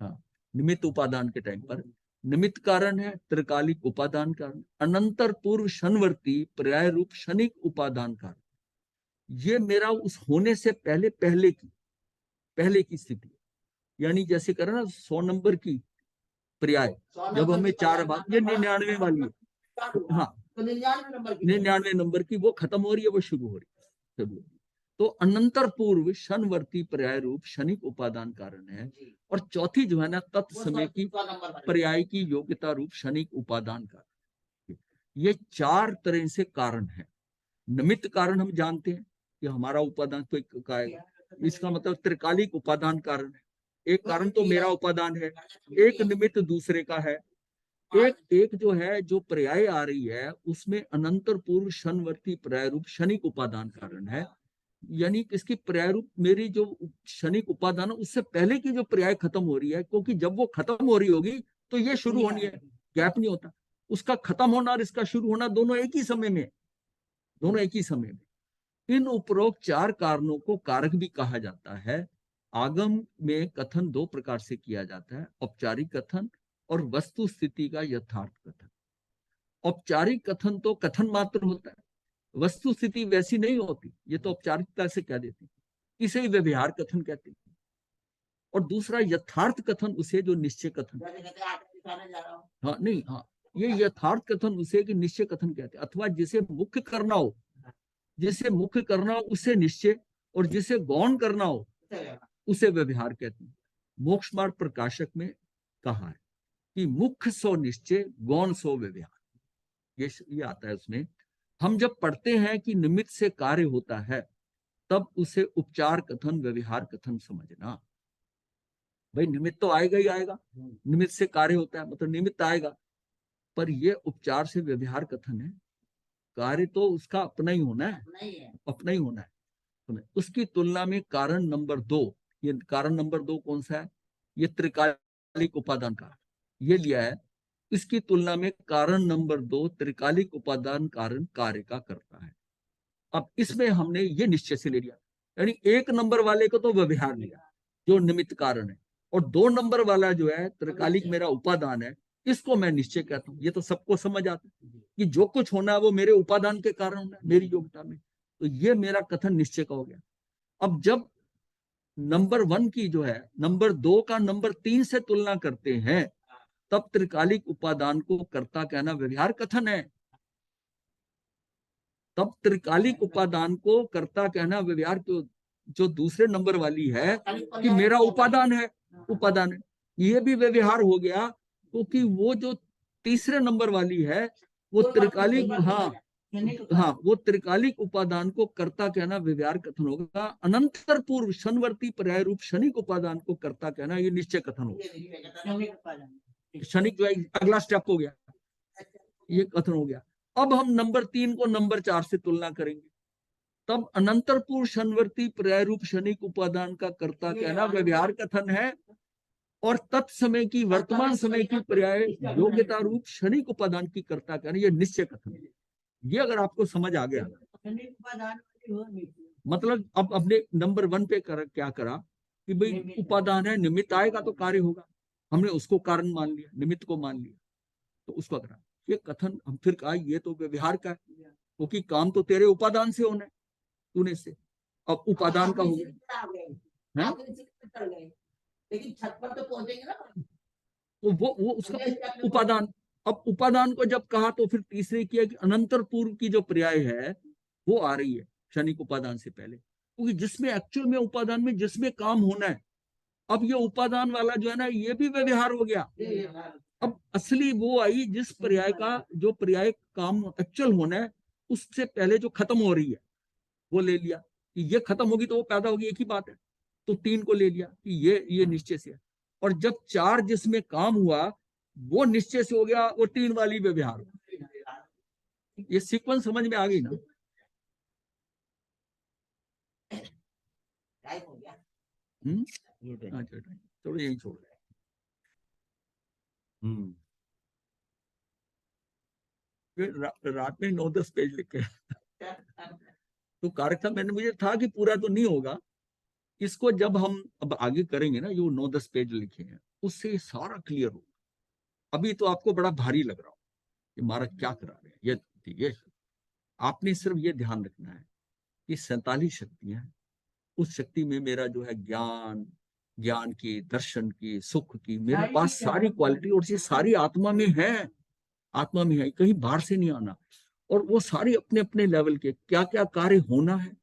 हाँ, निमित्त उपादान के टाइम पर निमित्त कारण है, त्रिकालिक उपादान कारण, अनंतर पूर्व क्षणवर्ती पर्याय रूप क्षणिक उपादान कारण। ये मेरा उस होने से पहले की स्थिति, यानी जैसे करें ना 100 नंबर की पर्याय, जब हमें 4 बात, ये 99 वाली है, हाँ 99 नंबर की वो खत्म हो रही है, वो शुरू हो रही है। तो अनंतर पूर्व क्षणवर्ती पर्याय रूप क्षणिक उपादान कारण है, और चौथी जो है ना तत्समय की पर्याय की योग्यता रूप क्षणिक उपादान कारण। ये 4 तरह से कारण है। निमित्त कारण हम जानते हैं कि हमारा उपादान तो आएगा, इसका मतलब त्रिकालिक उपादान कारण है। एक कारण तो मेरा उपादान है, एक निमित्त दूसरे का है, एक जो है जो पर्याय आ रही है उसमें अनंतर पूर्व क्षणवर्ती पर्याय रूप क्षणिक उपादान कारण है, यानी इसकी पर्याय रूप मेरी जो क्षणिक उपादान है उससे पहले की जो पर्याय खत्म हो रही है, क्योंकि जब वो खत्म हो रही होगी तो ये शुरू होनी है, गैप नहीं होता। उसका खत्म होना और इसका शुरू होना दोनों एक ही समय में, दोनों एक ही समय में। इन उपरोक्त 4 कारणों को कारक भी कहा जाता है। आगम में कथन 2 प्रकार से किया जाता है, औपचारिक कथन और वस्तु स्थिति का यथार्थ कथन। औपचारिक कथन तो कथन मात्र होता है, वस्तु स्थिति वैसी नहीं होती, ये तो औपचारिकता से कह देते हैं, इसे ही व्यवहार कथन कहते हैं। और दूसरा यथार्थ कथन उसे जो निश्चय कथन, हाँ नहीं, हाँ ये यथार्थ कथन उसे कि निश्चय कथन कहते हैं, अथवा जिसे मुख्य करना हो, जिसे मुख्य करना हो उसे निश्चय, और जिसे गौण करना हो उसे व्यवहार कहते हैं। मोक्ष मार्ग प्रकाशक में कहा है कि मुख्य सो निश्चय, गौण सो व्यवहार, ये आता है उसमें। हम जब पढ़ते हैं कि निमित्त से कार्य होता है तब उसे उपचार कथन व्यवहार कथन समझना। भाई निमित्त तो आएगा ही आएगा, निमित्त से कार्य होता है मतलब निमित्त आएगा, पर ये उपचार से व्यवहार कथन है, कार्य तो उसका अपना ही होना है, अपना ही होना है। उसकी तुलना में कारण नंबर 2, ये कारण नंबर 2 कौन सा है, ये त्रिकालिक उपादान का ये लिया है। इसकी तुलना में कारण नंबर 2 त्रिकालिक उपादान कारण कार्य का करता है। अब इसमें हमने ये निश्चय से ले लिया, यानी 1 नंबर वाले को तो व्यवहार लिया जो निमित्त कारण है, और 2 नंबर वाला जो है त्रिकालिक मेरा उपादान है, इसको मैं निश्चय कहता हूँ। ये तो सबको समझ आता है कि जो कुछ होना है वो मेरे उपादान के कारण होना है, मेरी योग्यता में। तो ये मेरा कथन निश्चय का हो गया। अब जब नंबर 1 की जो है नंबर 2 का नंबर 3 से तुलना करते हैं, तब त्रिकालिक उपादान को कर्ता कहना व्यवहार कथन है। तब त्रिकालिक उपादान को कर्ता कहना व्यवहार, जो दूसरे नंबर वाली है कि मेरा उपादान है, उपादान है, ये भी व्यवहार हो गया। क्योंकि वो जो तीसरे नंबर वाली है वो त्रिकालिक, हाँ वो त्रिकालिक उपादान को कर्ता कहना व्यवहार कथन होगा। अनंतर पूर्व शनिवर्ती पर्याय रूप शनिक उपादान को कर्ता कहना ये निश्चय कथन होगा। शनिक जो है अगला स्टेप हो गया, ये कथन हो गया। अब हम नंबर 3 को नंबर 4 से तुलना करेंगे, तब अनंतर पूर्व शनिवर्ती पर्याय रूप शनिक उपादान का कर्ता कहना व्यवहार कथन है। और तत्समय की वर्तमान समय की पर्याय योग्यता रूप शनिक उपादान की कर्ता कहना ये निश्चय कथन है। ये अगर आपको समझ आ गया, मतलब अब अपने नंबर 1 पे क्या करा कि भाई उपादान है, निमित्त आएगा तो कार्य होगा, हमने उसको कारण मान लिया, निमित्त को मान लिया, तो उसको करा। ये कथन हम फिर कहा ये तो व्यवहार का है, क्योंकि काम तो तेरे उपादान से होना है, तूने से, अब उपादान का हो गया, लेकिन छत पर तो पहुंचेंगे ना, तो वो उसका उपादान। अब उपादान को जब कहा तो फिर तीसरे किया कि अनंतर पूर्व की जो पर्याय है वो आ रही है क्षणिक उपादान से पहले, क्योंकि जिसमें एक्चुअल में उपादान में जिसमें काम होना है, अब ये उपादान वाला जो है ना ये भी व्यवहार हो गया। अब असली वो आई जिस पर्याय का जो पर्याय काम एक्चुअल होना है उससे पहले जो खत्म हो रही है वो ले लिया कि ये खत्म होगी तो वो पैदा होगी, एक ही बात है। तो 3 को ले लिया कि ये निश्चय से है। और जब 4 जिसमें काम हुआ वो निश्चय से हो गया, वो 3 वाली व्यवहार। ये सीक्वेंस समझ में आ गई ना? चलो यही छोड़ रहे। फिर रात में 9-10 पेज लिखे तो कार्य था, मैंने, मुझे था कि पूरा तो नहीं होगा, इसको जब हम अब आगे करेंगे ना, जो 9-10 पेज लिखे हैं उससे सारा क्लियर होगा। अभी तो आपको बड़ा भारी लग रहा हो कि महाराज क्या करा रहे हैं। ये आपने सिर्फ ये ध्यान रखना है कि 47 शक्तियां हैं, उस शक्ति में मेरा जो है ज्ञान की, दर्शन की, सुख की, मेरे पास सारी क्वालिटी, और ये सारी आत्मा में है, आत्मा में है, कहीं बाहर से नहीं आना। और वो सारी अपने अपने लेवल के क्या क्या कार्य होना है,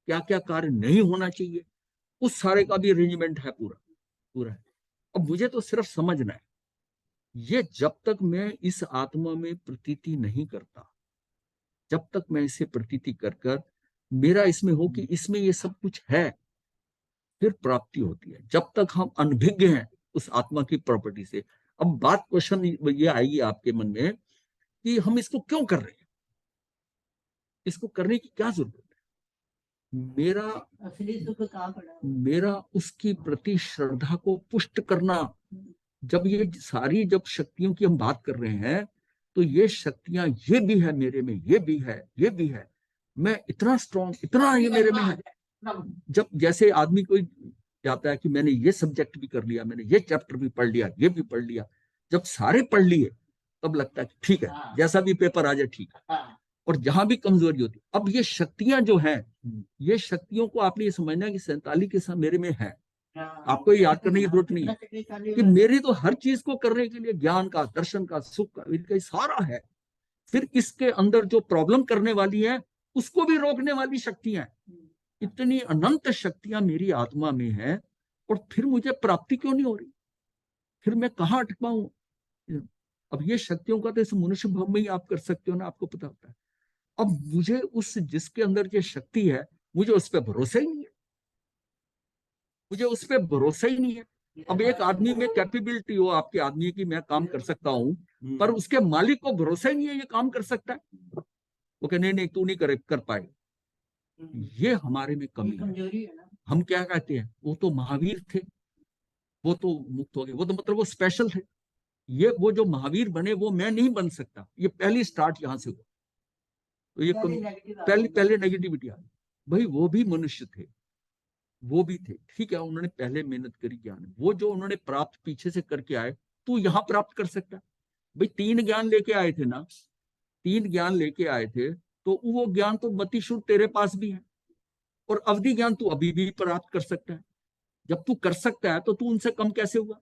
क्या क्या कार्य नहीं होना चाहिए, उस सारे का भी अरेंजमेंट है पूरा है। अब मुझे तो सिर्फ समझना है, ये जब तक मैं इस आत्मा में प्रतीति नहीं करता, जब तक मैं इसे प्रतीति कर मेरा इसमें हो कि इसमें ये सब कुछ है, फिर प्राप्ति होती है। जब तक हम अनभिज्ञ हैं उस आत्मा की प्रॉपर्टी से। अब बात, क्वेश्चन ये आएगी आपके मन में कि हम इसको क्यों कर रहे हैं, इसको करने की क्या जरूरत है। मेरा उसकी प्रति श्रद्धा को पुष्ट करना। जब ये सारी जब शक्तियों की हम बात कर रहे हैं तो ये शक्तियां ये भी है मेरे में, ये भी है, ये भी है, मैं इतना स्ट्रॉन्ग, इतना ये मेरे में है। जब जैसे आदमी कोई जाता है कि मैंने ये सब्जेक्ट भी कर लिया, मैंने ये चैप्टर भी पढ़ लिया, ये भी पढ़ लिया, जब सारे पढ़ लिए तब लगता है कि ठीक है, जैसा भी पेपर आ जाए ठीक है। और जहां भी कमजोरी होती, अब ये शक्तियां जो हैं, ये शक्तियों को आपने ये समझना कि 47 के साथ मेरे में है। आपको ये याद करने की जरूरत नहीं है कि मेरी तो हर चीज को करने के लिए ज्ञान का, दर्शन का, सुख का, इनका सारा है। फिर इसके अंदर जो प्रॉब्लम करने वाली है उसको भी रोकने वाली शक्तियां हैं। इतनी अनंत शक्तियां मेरी आत्मा में है, और फिर मुझे प्राप्ति क्यों नहीं हो रही, फिर मैं कहाँ अटका हूं। अब ये शक्तियों का तो इस मनुष्य भाव में ही आप कर सकते हो ना, आपको पता होता है। अब मुझे उस जिसके अंदर ये शक्ति है, मुझे उस पर भरोसा ही नहीं है, मुझे उस पर भरोसा ही नहीं है। अब एक आदमी में कैपेबिलिटी हो आपके आदमी की, मैं काम कर सकता हूं, पर उसके मालिक को भरोसा ही नहीं है ये काम कर सकता है, वो कहे नहीं तू नहीं कर पाएगा। ये हमारे में कमी है। हम क्या कहते हैं, वो तो महावीर थे, वो तो मुक्त हो गए, वो तो मतलब वो स्पेशल थे। ये वो जो महावीर बने वो मैं नहीं बन सकता, ये पहली स्टार्ट यहां से हुआ। तो ये पहले नेगेटिविटी आ गई। भाई वो भी मनुष्य थे, वो भी थे, ठीक है, उन्होंने पहले मेहनत करी ज्ञान, वो जो उन्होंने प्राप्त पीछे से करके आए, तू यहाँ प्राप्त कर सकता है। भाई 3 ज्ञान लेके आए थे ना, 3 ज्ञान लेके आए थे, तो वो ज्ञान तो मतिशुद्ध तेरे पास भी है, और अवधि ज्ञान तू अभी भी प्राप्त कर सकता है। जब तू कर सकता है तो तू उनसे कम कैसे हुआ?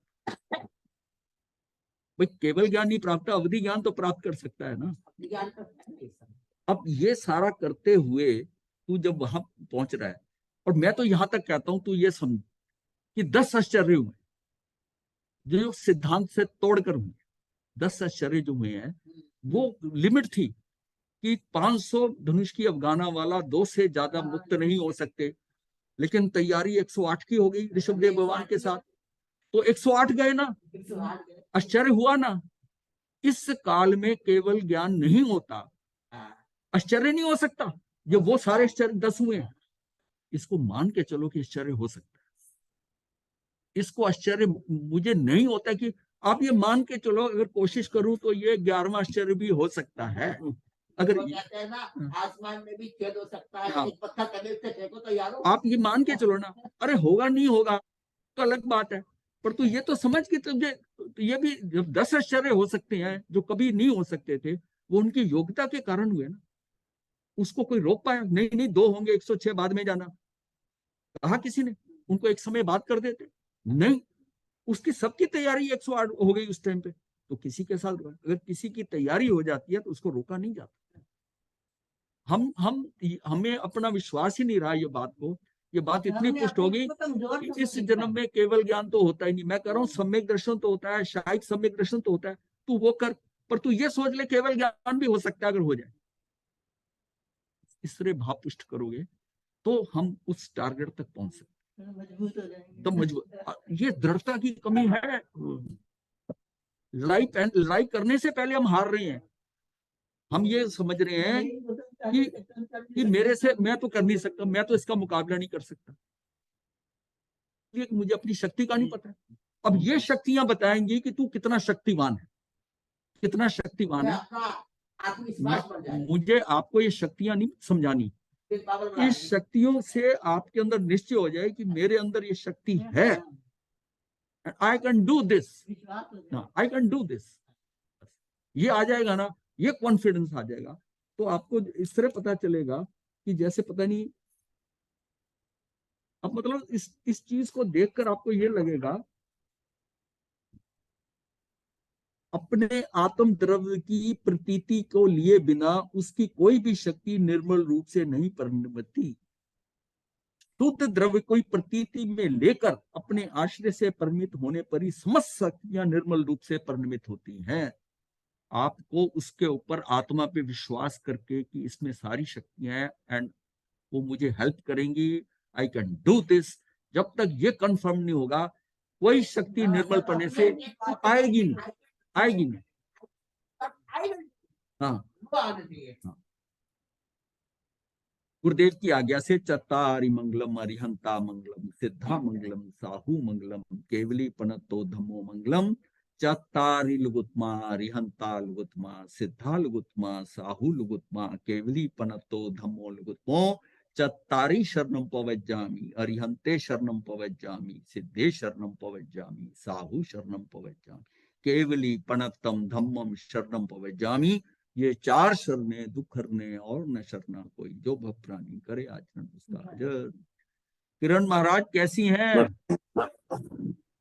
भाई केवल ज्ञान नहीं प्राप्त, अवधि ज्ञान तो प्राप्त कर सकता है ना। ज्ञान तो है नहीं सर। अब ये सारा करते हुए तू जब वहां पहुंच रहा है, और मैं तो यहां तक कहता हूं तू ये समझ कि 10 आश्चर्य हुए जो सिद्धांत से तोड़कर हुए। 10 आश्चर्य जो हुए हैं वो लिमिट थी कि 500 धनुष की अफगाना वाला 2 से ज्यादा मुक्त नहीं हो सकते, लेकिन तैयारी 108 की हो गई ऋषभदेव भगवान के साथ, तो 108 गए ना, 108 गए। आश्चर्य हुआ ना। इस काल में केवल ज्ञान नहीं होता, हाँ, आश्चर्य नहीं हो सकता। जब वो सारे आश्चर्य 10 हुए हैं, इसको मान के चलो कि आश्चर्य हो सकता है। इसको आश्चर्य मुझे नहीं होता कि आप ये मान के चलो, अगर कोशिश करूं तो ये 11वां आश्चर्य भी हो सकता है। अगर वो कहते हैं ना आसमान में भी छेद हो सकता है, हाँ। एक पत्थर कभी से फेंको तो यारो। आप ये मान के चलो ना, अरे होगा नहीं होगा तो अलग बात है, पर तू ये तो समझ कि तुझे ये भी जब 10 आश्चर्य हो सकते हैं जो कभी नहीं हो सकते थे, वो उनकी योग्यता के कारण हुए ना। उसको कोई रोक पाया? नहीं नहीं, 2 होंगे, 106 बाद में जाना, कहा किसी ने? उनको एक समय बात कर देते? नहीं, उसकी सबकी तैयारी 108 हो गई उस टाइम पे, तो किसी के साथ अगर किसी की तैयारी हो जाती है तो उसको रोका नहीं जाता। हम हमें अपना विश्वास ही नहीं रहा ये बात को, ये बात इतनी हमने पुष्ट अपने होगी को कमजोर कि समझ इस लिया। जन्म में केवल ज्ञान तो होता ही नहीं। मैं कह रहा हूँ सम्यक दर्शन तो होता है, शायद सम्यक दर्शन तो होता है, तू वो कर, पर तू ये सोच ले केवल ज्ञान भी हो सकता है। अगर हो जाए, इस तरह भाव पुष्ट करोगे तो हम उस टारगेट तक पहुंच सकते मजबूत हो जाएंगे। तो मजबूत। ये दृढ़ता की कमी है। लाइक करने से पहले हम हार रहे हैं। हम ये समझ रहे हैं कि मेरे से, मैं तो कर नहीं सकता, मैं तो इसका मुकाबला नहीं कर सकता, ये मुझे अपनी शक्ति का नहीं पता है। अब ये शक्तियां बताएंगी कि तू कितना शक्तिवान है, कितना शक्तिवान है। आपका आत्मविश्वास बढ़ जाएगा, मुझे आपको ये शक्तियां नहीं समझानी, फिर पावर बढ़ा इस शक्तियों से आपके अंदर निश्चय हो जाए कि मेरे अंदर ये शक्ति है, आई कैन डू दिस, विश्वास हो जाएगा। I can do this. ये आ जाएगा ना, ये कॉन्फिडेंस आ जाएगा, तो आपको इस तरह पता चलेगा कि जैसे पता नहीं, अब मतलब इस चीज को देखकर आपको ये लगेगा अपने आत्म द्रव्य की प्रतीति को लिए बिना उसकी कोई भी शक्ति निर्मल रूप से नहीं परिणमती। शुद्ध द्रव्य कोई प्रतीति में लेकर अपने आश्रय से परिमित होने पर ही समस्त शक्तियां निर्मल रूप से परिणमित होती हैं। आपको उसके ऊपर आत्मा पे विश्वास करके कि इसमें सारी शक्तियां हैं एंड वो मुझे हेल्प करेंगी, आई कैन डू दिस, जब तक ये कंफर्म नहीं होगा कोई शक्ति निर्मल पने से आएगी नहीं, आएगी नहीं। हाँ, हाँ। गुरुदेव की आज्ञा से चत्तारि मंगलम अरिहंता मंगलम सिद्धा मंगलम साहू मंगलम केवली पनतो धम्मो मंगलम चत्तारि लुगुत्मा अरिहंता लुगुत्मा सिद्धा लुगुत्मा साहू लुगुत्मा केवली पनतो धम्मो लुगुत्मो चत्तारि शरणम पवज्जामि अरिहंते शरणम पवज्जामि सिद्धे शरणम पवज्जामि साहू शरणम पवज्जामि केवली पनत्तम धम्मम शरणम पवज्जामि। ये 4 शरणे दुख हरने और न शरणा कोई, जो भव प्राणी करे आचरण उसका। किरण महाराज कैसी हैं?